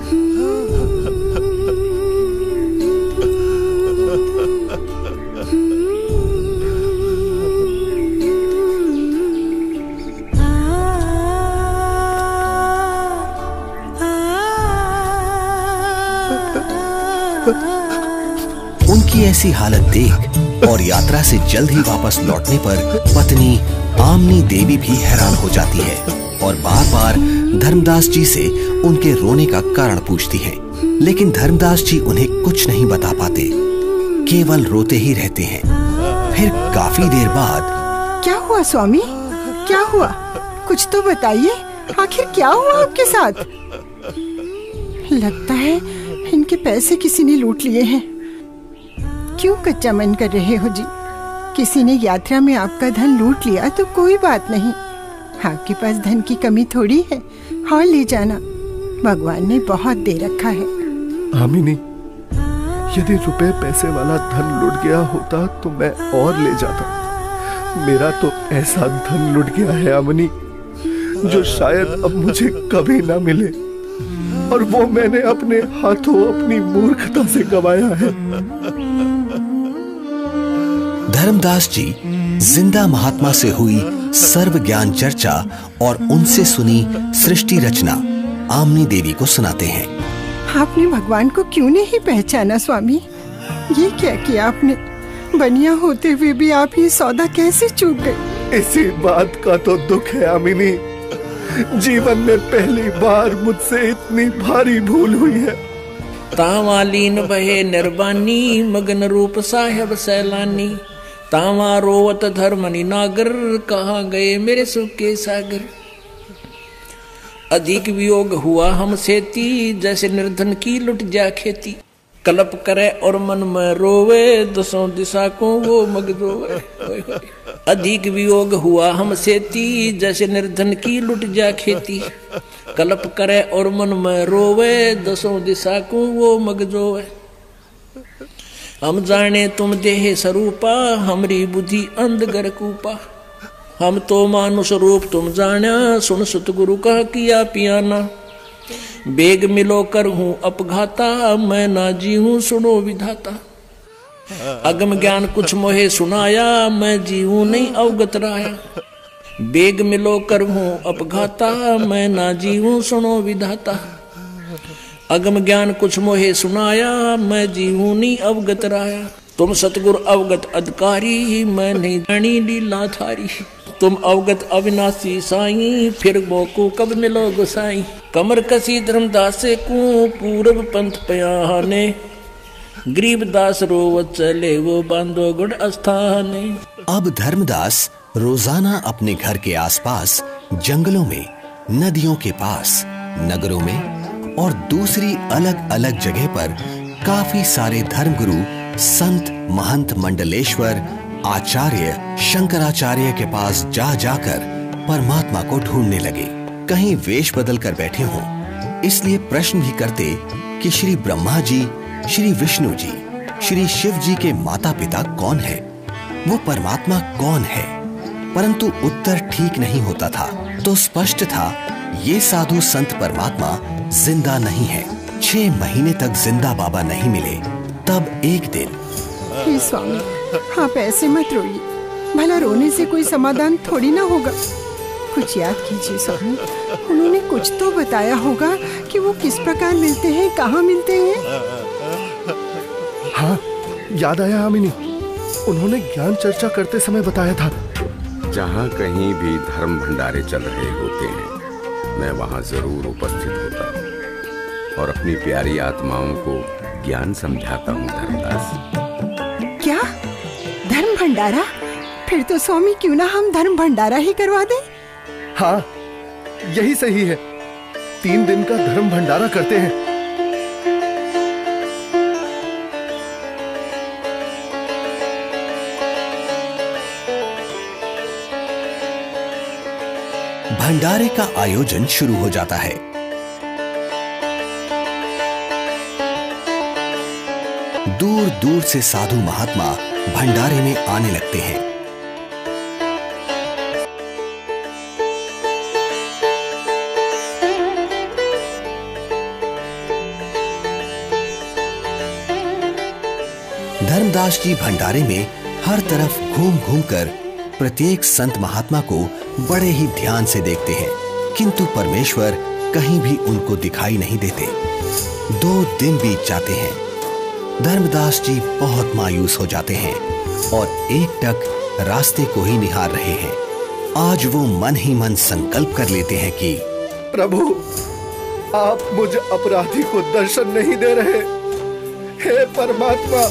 उनकी ऐसी हालत देख और यात्रा से जल्द ही वापस लौटने पर पत्नी आमनी देवी भी हैरान हो जाती है और बार बार धर्मदास जी से उनके रोने का कारण पूछती है, लेकिन धर्मदास जी उन्हें कुछ नहीं बता पाते, केवल रोते ही रहते हैं। फिर काफी देर बाद, क्या हुआ स्वामी, क्या हुआ? कुछ तो बताइए, आखिर क्या हुआ आपके साथ? लगता है इनके पैसे किसी ने लूट लिए हैं। क्यों कच्चा मन कर रहे हो जी? किसी ने यात्रा में आपका धन लूट लिया तो कोई बात नहीं, आपके पास धन की कमी थोड़ी है, हाँ ले जाना, भगवान ने बहुत दे रखा है। आमिनी, यदि रुपए पैसे वाला धन लुट गया होता तो मैं और ले जाता। मेरा तो ऐसा धन लुट गया है आमिनी, जो शायद अब मुझे कभी ना मिले, और वो मैंने अपने हाथों अपनी मूर्खता से गंवाया है। धर्मदास जी जिंदा महात्मा से हुई सर्व ज्ञान चर्चा और उनसे सुनी सृष्टि रचना आमनी देवी को सुनाते हैं। आपने भगवान को क्यों नहीं पहचाना स्वामी? ये क्या किया आपने? बनिया होते हुए भी आप ये सौदा कैसे चूक गए? इसी बात का तो दुख है आमिनी, जीवन में पहली बार मुझसे इतनी भारी भूल हुई है। तावालीन बहे निर्वाणी, मगन रूप साहेब सैलानी, तावा रोवत धर्मनि नागर, कहाँ गए मेरे सुख के सागर। अधिक वियोग हुआ हमसे ती, जैसे निर्धन की लुट जा खेती। कलप करे और मन में रोवे, दसों दिशा को वो मगजोवे। अधिक वियोग हुआ हमसे ती, जैसे निर्धन की लुट जा खेती। कलप करे और मन में रोवे, दसों दिशा को वो मगजोवे। हम जाने तुम देह स्वरूपा, हमरी बुद्धि अंधगर कूपा। हम तो मानुष रूप तुम जाना, सुन सुत गुरु का किया पियाना। बेग मिलो कर हूँ अपघाता, मैं ना जी हूँ सुनो विधाता। अगम ज्ञान कुछ मोहे सुनाया, मैं जी हूँ नहीं अवगत राया। बेग मिलो कर हूँ अपघाता, मैं ना जी हूँ सुनो विधाता। अगम ज्ञान कुछ मोहे सुनाया, मैं जी हूँ नहीं अवगत राया। तुम सतगुरु अवगत अधिकारी, मैं नहीं जानी लीला थारी। तुम अवगत अविनाशी साईं, फिर मोको कब मिलो गोसाई। कमर कसी धर्मदास को पूरब पंथ पयाने, गरीबदास रोवत चले वो बांधो गुड़ अस्थाने। अब धर्मदास रोजाना अपने घर के आसपास, जंगलों में, नदियों के पास, नगरों में और दूसरी अलग अलग जगह पर काफी सारे धर्मगुरु, संत, महंत, मंडलेश्वर, आचार्य, शंकराचार्य के पास जा जाकर परमात्मा को ढूंढने लगे। कहीं वेश बदल कर बैठे हों, इसलिए प्रश्न भी करते कि श्री ब्रह्मा जी, श्री विष्णु जी, श्री शिव जी के माता पिता कौन है, वो परमात्मा कौन है। परंतु उत्तर ठीक नहीं होता था। तो स्पष्ट था ये साधु संत परमात्मा जिंदा नहीं है। 6 महीने तक जिंदा बाबा नहीं मिले। तब एक दिन, हे स्वामी, आप ऐसे मत रोइए, भला रोने से कोई समाधान थोड़ी ना होगा। कुछ याद कीजिए स्वामी, उन्होंने कुछ तो बताया होगा कि वो किस प्रकार मिलते हैं, कहाँ मिलते हैं। हाँ, याद आया आमिनी, उन्होंने ज्ञान चर्चा करते समय बताया था। जहाँ कहीं भी धर्म भंडारे चल रहे होते हैं, मैं वहाँ जरूर उपस्थित होता हूँ और अपनी प्यारी आत्माओं को ज्ञान समझाता हूँ। धर्मदास, क्या धर्म भंडारा? फिर तो स्वामी क्यों ना हम धर्म भंडारा ही करवा दें। हाँ, यही सही है। 3 दिन का धर्म भंडारा करते हैं। भंडारे का आयोजन शुरू हो जाता है। दूर दूर से साधु महात्मा भंडारे में आने लगते हैं। धर्मदास जी भंडारे में हर तरफ घूम घूम कर प्रत्येक संत महात्मा को बड़े ही ध्यान से देखते हैं, किंतु परमेश्वर कहीं भी उनको दिखाई नहीं देते। 2 दिन बीत जाते हैं। धर्मदास जी बहुत मायूस हो जाते हैं और एकटक रास्ते को ही निहार रहे हैं। आज वो मन ही मन संकल्प कर लेते हैं कि प्रभु, आप मुझ अपराधी को दर्शन नहीं दे रहे। हे परमात्मा,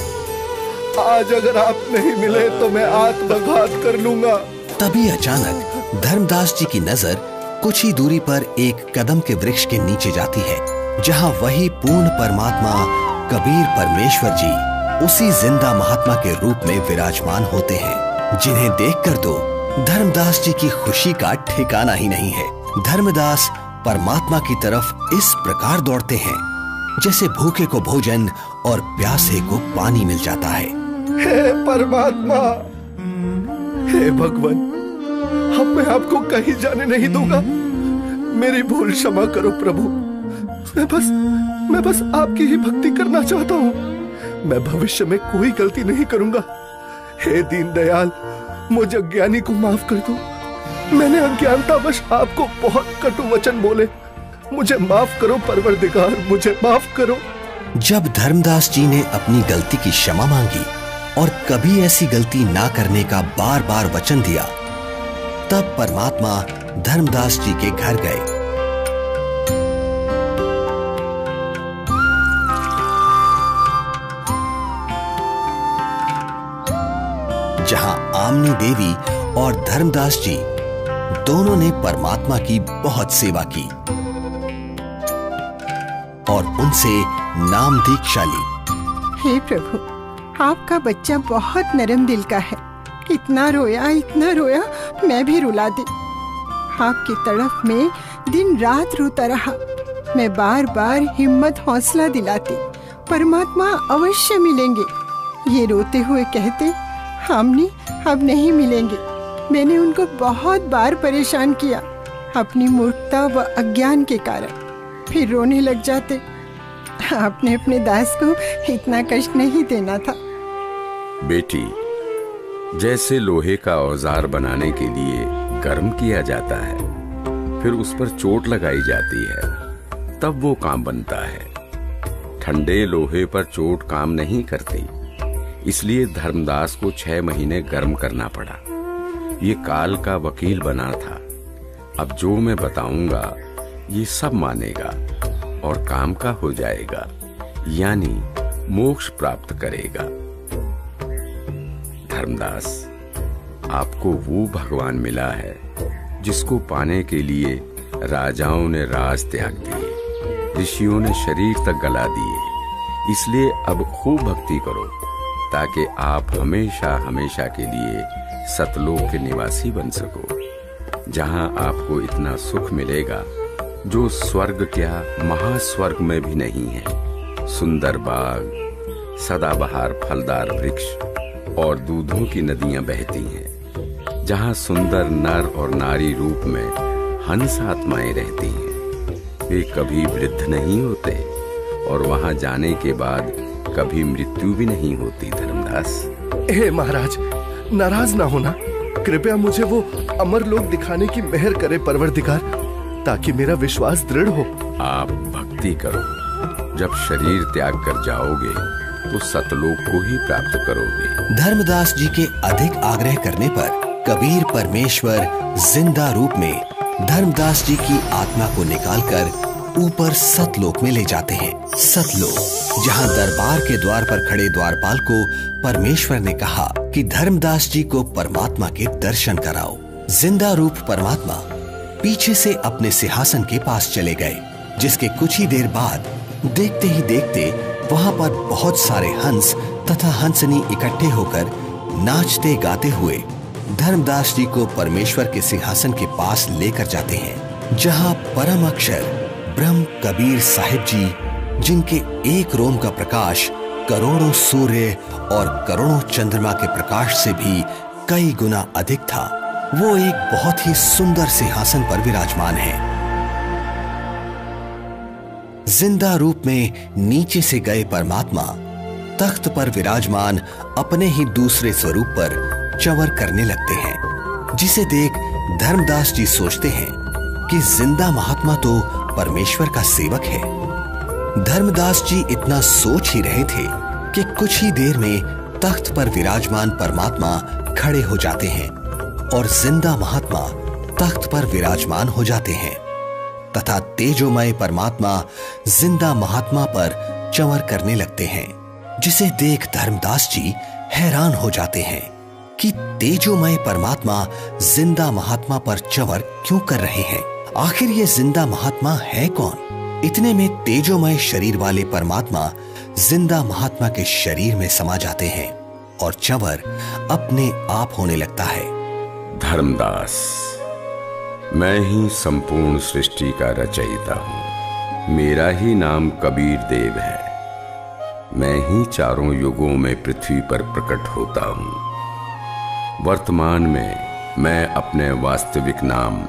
आज अगर आप नहीं मिले तो मैं आत्मघात कर लूंगा। तभी अचानक धर्मदास जी की नजर कुछ ही दूरी पर एक कदम के वृक्ष के नीचे जाती है, जहां वही पूर्ण परमात्मा कबीर परमेश्वर जी उसी जिंदा महात्मा के रूप में विराजमान होते हैं, जिन्हें देखकर तो धर्मदास जी की खुशी का ठिकाना ही नहीं है। धर्मदास परमात्मा की तरफ इस प्रकार दौड़ते हैं जैसे भूखे को भोजन और प्यासे को पानी मिल जाता है। हे परमात्मा, हे भगवान, अब मैं आपको कहीं जाने नहीं दूंगा। मेरी भूल क्षमा करो प्रभु। मैं बस आपकी ही भक्ति करना चाहता हूँ। मैं भविष्य में कोई गलती नहीं करूंगा। हे दीनदयाल, मुझ अज्ञानी को माफ कर दो। मैंने अज्ञानतावश आपको बहुत कटु वचन बोले। मुझे माफ करो परवरदिगार, मुझे माफ करो। जब धर्मदास जी ने अपनी गलती की क्षमा मांगी और कभी ऐसी गलती ना करने का बार बार वचन दिया, तब परमात्मा धर्मदास जी के घर गए। जहां आमनी देवी और धर्मदास जी दोनों ने परमात्मा की बहुत सेवा की और उनसे नाम दीक्षा ली। हे प्रभु, आपका बच्चा बहुत नरम दिल का है। इतना रोया मैं भी रुला दी। आपकी तड़फ में दिन रात रोता रहा। मैं बार बार हिम्मत हौसला दिलाती, परमात्मा अवश्य मिलेंगे। ये रोते हुए कहते, हमने अब नहीं मिलेंगे। मैंने उनको बहुत बार परेशान किया अपनी मूर्खता व अज्ञान के कारण। फिर रोने लग जाते। आपने अपने दास को इतना कष्ट नहीं देना था। बेटी, जैसे लोहे का औजार बनाने के लिए गर्म किया जाता है, फिर उस पर चोट लगाई जाती है, तब वो काम बनता है। ठंडे लोहे पर चोट काम नहीं करती, इसलिए धर्मदास को 6 महीने गर्म करना पड़ा। ये काल का वकील बना था। अब जो मैं बताऊंगा ये सब मानेगा और काम का हो जाएगा, यानी मोक्ष प्राप्त करेगा। धर्मदास, आपको वो भगवान मिला है जिसको पाने के लिए राजाओं ने राज त्याग दिए, ऋषियों ने शरीर तक गला दिए। इसलिए अब खूब भक्ति करो ताकि आप हमेशा हमेशा के लिए सतलोक के निवासी बन सको, जहां आपको इतना सुख मिलेगा जो स्वर्ग क्या महास्वर्ग में भी नहीं है। सुंदर बाग, सदाबहार फलदार वृक्ष और दूधों की नदियां बहती हैं, जहां सुंदर नर और नारी रूप में हंस आत्माएं रहती हैं। वे कभी वृद्ध नहीं होते और वहां जाने के बाद कभी मृत्यु भी नहीं होती। धर्मदास, हे महाराज, नाराज ना होना। कृपया मुझे वो अमर लोक दिखाने की मेहर करे परवरदिगार, ताकि मेरा विश्वास दृढ़ हो। आप भक्ति करो। जब शरीर त्याग कर जाओगे तो सतलोक को ही प्राप्त करोगे। धर्मदास जी के अधिक आग्रह करने पर कबीर परमेश्वर जिंदा रूप में धर्मदास जी की आत्मा को निकालकर ऊपर सतलोक में ले जाते हैं। सतलोक, जहां दरबार के द्वार पर खड़े द्वारपाल को परमेश्वर ने कहा कि धर्मदास जी को परमात्मा के दर्शन कराओ। जिंदा रूप परमात्मा पीछे से अपने सिंहासन के पास चले गए, जिसके कुछ ही देर बाद देखते ही देखते वहां पर बहुत सारे हंस तथा हंसनी इकट्ठे होकर नाचते गाते हुए धर्मदास जी को परमेश्वर के सिंहासन के पास लेकर जाते हैं, जहां परम अक्षर ब्रह्म कबीर साहिब जी, जिनके एक रोम का प्रकाश करोड़ों सूर्य और करोड़ों चंद्रमा के प्रकाश से भी कई गुना अधिक था, वो एक बहुत ही सुंदर सिंहासन पर विराजमान है। जिंदा रूप में नीचे से गए परमात्मा तख्त पर विराजमान अपने ही दूसरे स्वरूप पर चवर करने लगते हैं, जिसे देख धर्मदास जी सोचते हैं कि जिंदा महात्मा तो परमेश्वर का सेवक है। धर्मदास जी इतना सोच ही रहे थे कि कुछ ही देर में तख्त पर विराजमान परमात्मा खड़े हो जाते हैं और जिंदा महात्मा तख्त पर विराजमान हो जाते हैं तथा तेजोमय परमात्मा जिंदा महात्मा पर चंवर करने लगते हैं, जिसे देख धर्मदास जी हैरान हो जाते हैं कि तेजोमय परमात्मा जिंदा महात्मा पर चंवर क्यों कर रहे हैं। आखिर ये जिंदा महात्मा है कौन? इतने में तेजोमय शरीर वाले परमात्मा जिंदा महात्मा के शरीर में समा जाते हैं और चंवर अपने आप होने लगता है। धर्मदास, मैं ही संपूर्ण सृष्टि का रचयिता हूं। मेरा ही नाम कबीर देव है। मैं ही चारों युगों में पृथ्वी पर प्रकट होता हूं। वर्तमान में मैं अपने वास्तविक नाम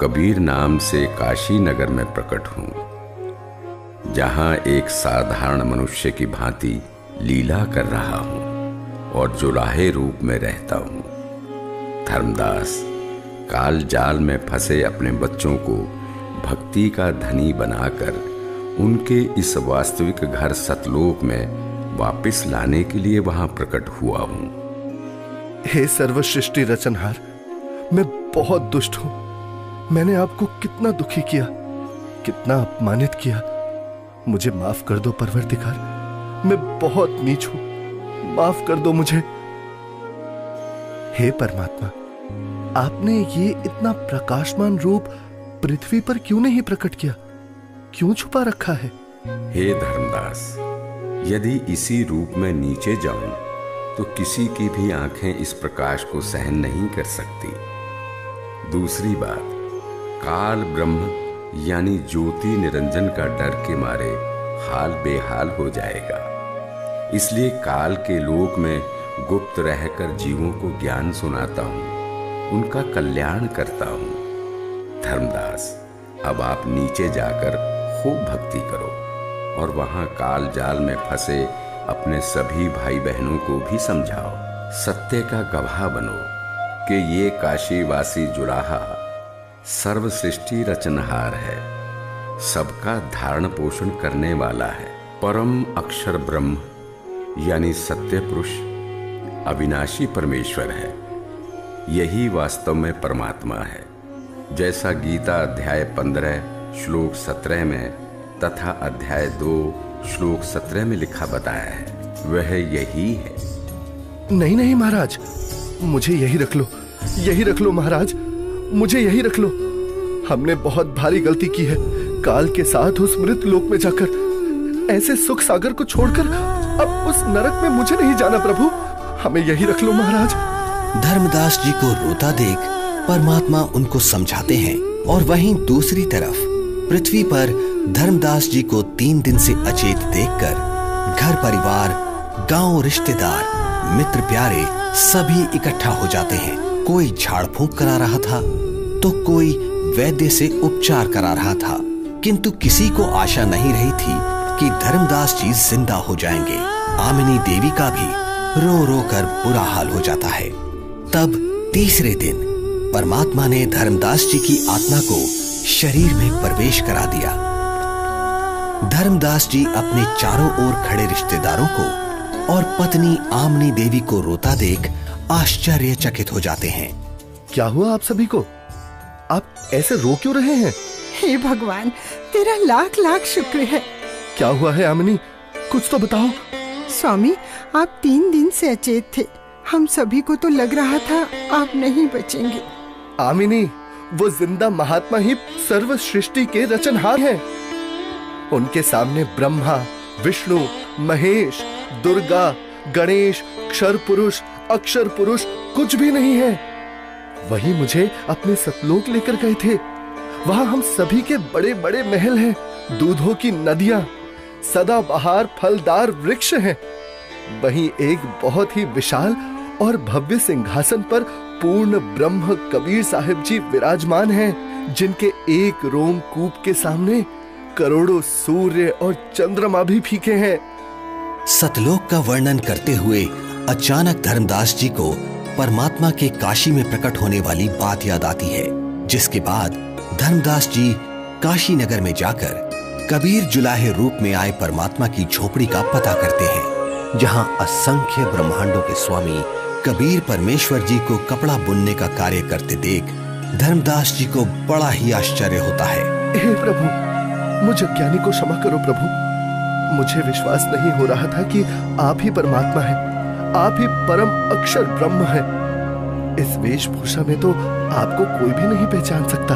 कबीर नाम से काशी नगर में प्रकट हूं, जहां एक साधारण मनुष्य की भांति लीला कर रहा हूं और जुलाहे रूप में रहता हूं। धर्मदास, काल जाल में फंसे अपने बच्चों को भक्ति का धनी बनाकर उनके इस वास्तविक घर सतलोक में वापस लाने के लिए वहां प्रकट हुआ हूं। हे सर्वसृष्टि रचनहार, मैं बहुत दुष्ट हूं। मैंने आपको कितना दुखी किया, कितना अपमानित किया। मुझे माफ कर दो परवरदिगार, मैं बहुत नीच हूं, माफ कर दो मुझे। हे परमात्मा, आपने ये इतना प्रकाशमान रूप पृथ्वी पर क्यों नहीं प्रकट किया? क्यों छुपा रखा है? हे धर्मदास, यदि इसी रूप में नीचे जाऊं तो किसी की भी आंखें इस प्रकाश को सहन नहीं कर सकती। दूसरी बात, काल ब्रह्म यानी ज्योति निरंजन का डर के मारे हाल बेहाल हो जाएगा। इसलिए काल के लोक में गुप्त रहकर जीवों को ज्ञान सुनाता हूं, उनका कल्याण करता हूं। धर्मदास, अब आप नीचे जाकर खूब भक्ति करो और वहां काल जाल में फंसे अपने सभी भाई बहनों को भी समझाओ। सत्य का गवाह बनो कि ये काशीवासी जुलाहा सर्व सृष्टि रचनहार है, सबका धारण पोषण करने वाला है। परम अक्षर ब्रह्म यानी सत्य पुरुष अविनाशी परमेश्वर है। यही वास्तव में परमात्मा है, जैसा गीता अध्याय 15 श्लोक 17 में तथा अध्याय 2 श्लोक 17 में लिखा बताया है, वह यही है। नहीं नहीं महाराज, मुझे यही रख लो, यही रख लो महाराज, मुझे यही रख लो। हमने बहुत भारी गलती की है। काल के साथ उस मृत लोक में जाकर ऐसे सुख सागर को छोड़कर अब उस नरक में मुझे नहीं जाना प्रभु, हमें यही रख लो महाराज। धर्मदास जी को रोता देख परमात्मा उनको समझाते हैं और वहीं दूसरी तरफ पृथ्वी पर धर्मदास जी को 3 दिन से अचेत देखकर घर परिवार, गांव, रिश्तेदार, मित्र प्यारे सभी इकट्ठा हो जाते हैं। कोई झाड़ फूंक करा रहा था तो कोई वैद्य से उपचार करा रहा था, किंतु किसी को आशा नहीं रही थी कि धर्मदास जी जिंदा हो जाएंगे। आमिनी देवी का भी रो रो कर बुरा हाल हो जाता है। तब तीसरे दिन परमात्मा ने धर्मदास जी की आत्मा को शरीर में प्रवेश करा दिया। धर्मदास जी अपने चारों ओर खड़े रिश्तेदारों को और पत्नी आमनी देवी को रोता देख आश्चर्यचकित हो जाते हैं। क्या हुआ आप सभी को? आप ऐसे रो क्यों रहे हैं? हे भगवान, तेरा लाख लाख शुक्र है। क्या हुआ है आमिनी, कुछ तो बताओ। स्वामी, आप 3 दिन से अचेत थे। हम सभी को तो लग रहा था आप नहीं बचेंगे। आमिनी, वो जिंदा महात्मा ही सर्व सृष्टि के रचनहार हैं। उनके सामने ब्रह्मा, विष्णु, महेश, दुर्गा, गणेश, क्षर पुरुष, अक्षर पुरुष कुछ भी नहीं है। वही मुझे अपने सतलोक लेकर गए थे। वहां हम सभी के बड़े बड़े महल हैं, दूधों की नदियां, सदाबहार फलदार वृक्ष हैं। वहीं एक बहुत ही विशाल और भव्य सिंहासन पर पूर्ण ब्रह्म कबीर साहिब जी विराजमान हैं, जिनके एक रोमकूप के सामने करोड़ों सूर्य और चंद्रमा भी फीके हैं। सतलोक का वर्णन करते हुए अचानक धर्मदास जी को परमात्मा के काशी में प्रकट होने वाली बात याद आती है, जिसके बाद धर्मदास जी काशी नगर में जाकर कबीर जुलाहे रूप में आए परमात्मा की झोपड़ी का पता करते हैं। जहां असंख्य ब्रह्मांडों के स्वामी कबीर परमेश्वर जी को कपड़ा बुनने का कार्य करते देख धर्मदास जी को बड़ा ही आश्चर्य होता है। हे प्रभु, मुझ अज्ञानी को क्षमा करो प्रभु। मुझे विश्वास नहीं हो रहा था कि आप ही परमात्मा हैं, आप ही परम अक्षर ब्रह्म हैं। इस वेशभूषा में तो आपको कोई भी नहीं पहचान सकता।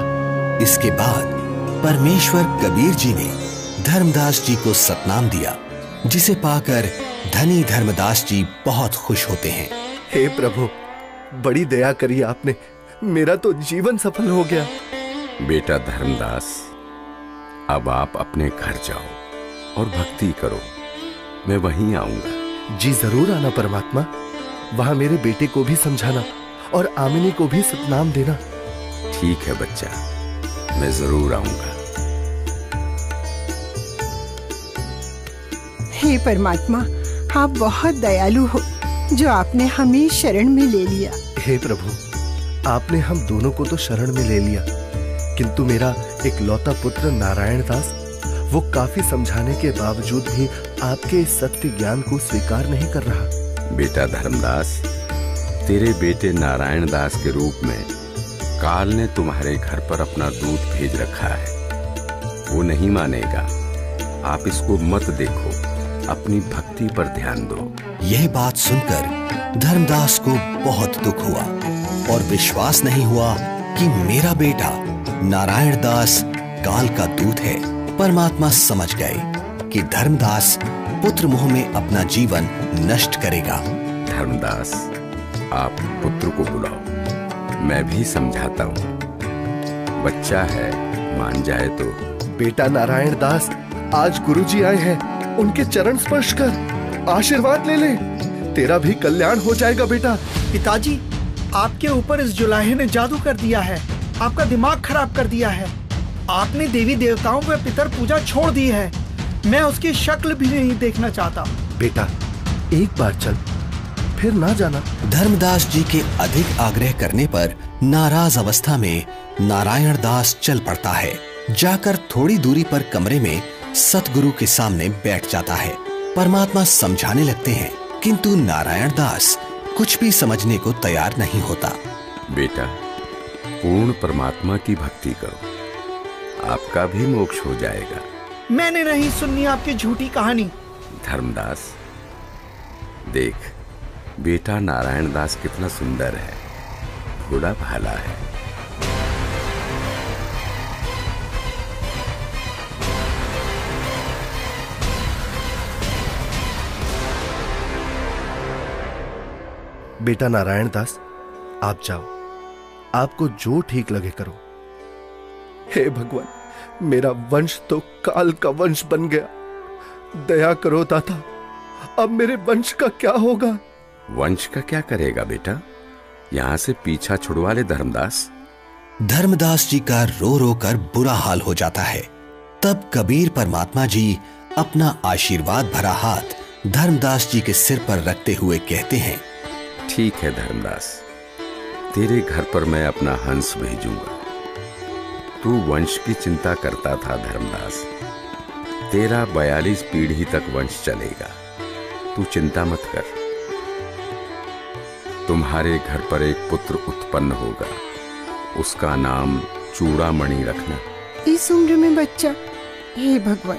इसके बाद परमेश्वर कबीर जी ने धर्मदास जी को सतनाम दिया, जिसे पाकर धनी धर्मदास जी बहुत खुश होते हैं। हे प्रभु, बड़ी दया करी आपने, मेरा तो जीवन सफल हो गया। बेटा धर्मदास, अब आप अपने घर जाओ और भक्ति करो, मैं वहीं आऊंगा। जी जरूर आना परमात्मा, वहां मेरे बेटे को भी समझाना और आमिनी को भी सतनाम देना। ठीक है बच्चा, मैं जरूर आऊंगा। हे परमात्मा, आप बहुत दयालु हो जो आपने हमें शरण में ले लिया। हे प्रभु, आपने हम दोनों को तो शरण में ले लिया, किंतु मेरा एक लौता पुत्र नारायण दास, वो काफी समझाने के बावजूद भी आपके इस सत्य ज्ञान को स्वीकार नहीं कर रहा। बेटा धर्मदास, तेरे बेटे नारायण दास के रूप में काल ने तुम्हारे घर पर अपना दूत भेज रखा है। वो नहीं मानेगा। आप इसको मत देखो, अपनी भक्ति पर ध्यान दो। यह बात सुनकर धर्मदास को बहुत दुख हुआ और विश्वास नहीं हुआ कि मेरा बेटा नारायण दास काल का दूत है। परमात्मा समझ गए कि धर्मदास पुत्र मोह में अपना जीवन नष्ट करेगा। धर्मदास, आप पुत्र को बुलाओ, मैं भी समझाता हूँ। बच्चा है, मान जाए तो। बेटा नारायण दास, आज गुरुजी आए हैं, उनके चरण स्पर्श कर आशीर्वाद ले ले, तेरा भी कल्याण हो जाएगा बेटा। पिताजी, आपके ऊपर इस जुलाहे ने जादू कर दिया है, आपका दिमाग खराब कर दिया है। आपने देवी देवताओं व पितर पूजा छोड़ दी है। मैं उसकी शक्ल भी नहीं देखना चाहता। बेटा, एक बार चल, फिर ना जाना। धर्मदास जी के अधिक आग्रह करने पर नाराज अवस्था में नारायण दास चल पड़ता है। जाकर थोड़ी दूरी पर कमरे में सतगुरु के सामने बैठ जाता है। परमात्मा समझाने लगते हैं, किंतु नारायण दास कुछ भी समझने को तैयार नहीं होता। बेटा, पूर्ण परमात्मा की भक्ति करो, आपका भी मोक्ष हो जाएगा। मैंने नहीं सुननी आपकी झूठी कहानी। धर्मदास, देख बेटा नारायण दास कितना सुंदर है, भोला भाला है। बेटा नारायण दास, आप जाओ, आपको जो ठीक लगे करो। हे भगवान, मेरा वंश तो काल का वंश बन गया, दया करो दाता, अब मेरे वंश का क्या होगा? वंश का क्या करेगा बेटा, यहां से पीछा छुड़वा ले धर्मदास। धर्मदास जी का रो रो कर बुरा हाल हो जाता है। तब कबीर परमात्मा जी अपना आशीर्वाद भरा हाथ धर्मदास जी के सिर पर रखते हुए कहते हैं, ठीक है धर्मदास, तेरे घर पर मैं अपना हंस भेजूंगा। तू वंश की चिंता करता था धर्मदास, तेरा 42 पीढ़ी तक वंश चलेगा, तू चिंता मत कर। तुम्हारे घर पर एक पुत्र उत्पन्न होगा, उसका नाम चूड़ामणि रखना। इस उम्र में बच्चा? हे भगवान,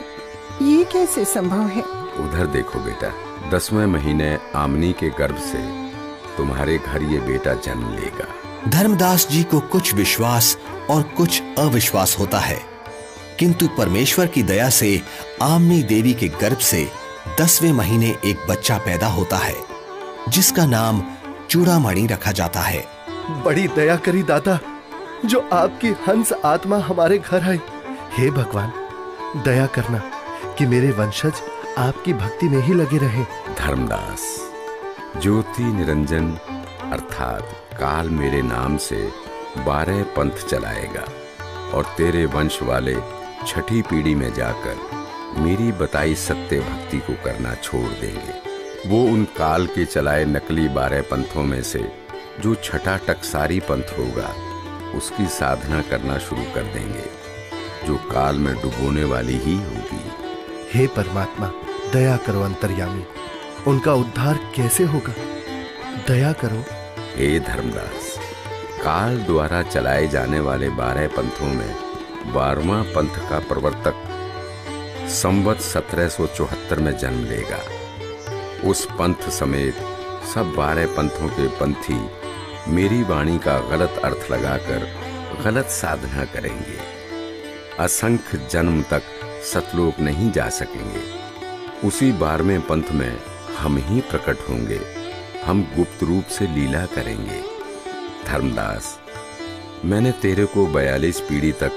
ये कैसे संभव है? उधर देखो बेटा, 10वें महीने आमनी के गर्भ से तुम्हारे घर ये बेटा जन्म लेगा। धर्मदास जी को कुछ विश्वास और कुछ अविश्वास होता है, किंतु परमेश्वर की दया से आमनी देवी के गर्भ से 10वें महीने एक बच्चा पैदा होता है, जिसका नाम चूड़ामणि रखा जाता है। बड़ी दया करी दादा, जो आपकी हंस आत्मा हमारे घर आई। हे भगवान, दया करना कि मेरे वंशज आपकी भक्ति में ही लगे रहे। धर्मदास, ज्योति निरंजन अर्थात काल मेरे नाम से 12 पंथ चलाएगा और तेरे वंश वाले 6ठी पीढ़ी में जाकर मेरी बताई सत्य भक्ति को करना छोड़ देंगे। वो उन काल के चलाए नकली 12 पंथों में से जो 6ठा टकसारी पंथ होगा, उसकी साधना करना शुरू कर देंगे, जो काल में डुबोने वाली ही होगी। हे परमात्मा, दया करो अंतर्यामी, उनका उद्धार कैसे होगा? दया करो। हे धर्मदास, काल द्वारा चलाए जाने वाले 12 पंथों में 12वां पंथ का प्रवर्तक संवत 1774 में जन्म लेगा। उस पंथ समेत सब 12 पंथों के पंथी मेरी वाणी का गलत अर्थ लगाकर गलत साधना करेंगे। असंख्य जन्म तक सतलोक नहीं जा सकेंगे। उसी 12वें पंथ में हम ही प्रकट होंगे। हम गुप्त रूप से लीला करेंगे। धर्मदास, मैंने तेरे को 42 पीढ़ी तक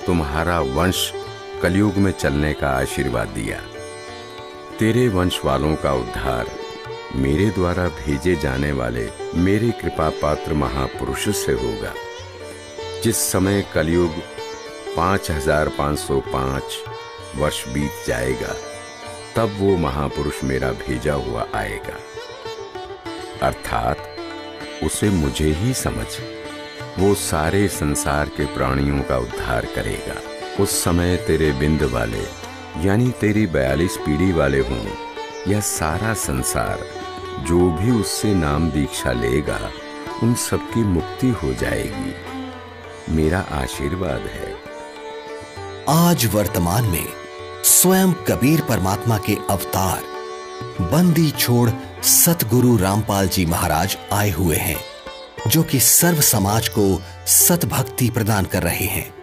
तुम्हारा वंश कलयुग में चलने का आशीर्वाद दिया। तेरे वंश वालों का उद्धार मेरे द्वारा भेजे जाने वाले मेरे कृपा पात्र महापुरुष से होगा। जिस समय कलयुग 5505 वर्ष बीत जाएगा, तब वो महापुरुष मेरा भेजा हुआ आएगा। अर्थात उसे मुझे ही समझ, वो सारे संसार के प्राणियों का उद्धार करेगा। उस समय तेरे बिंद वाले यानी तेरी 42 पीढ़ी वाले हों या सारा संसार, जो भी उससे नाम दीक्षा लेगा उन सबकी मुक्ति हो जाएगी। मेरा आशीर्वाद है। आज वर्तमान में स्वयं कबीर परमात्मा के अवतार बंदी छोड़ सतगुरु रामपाल जी महाराज आए हुए हैं, जो कि सर्व समाज को सतभक्ति प्रदान कर रहे हैं,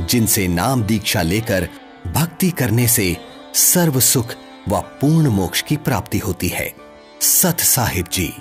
जिनसे नाम दीक्षा लेकर भक्ति करने से सर्व सुख व पूर्ण मोक्ष की प्राप्ति होती है। सत साहिब जी।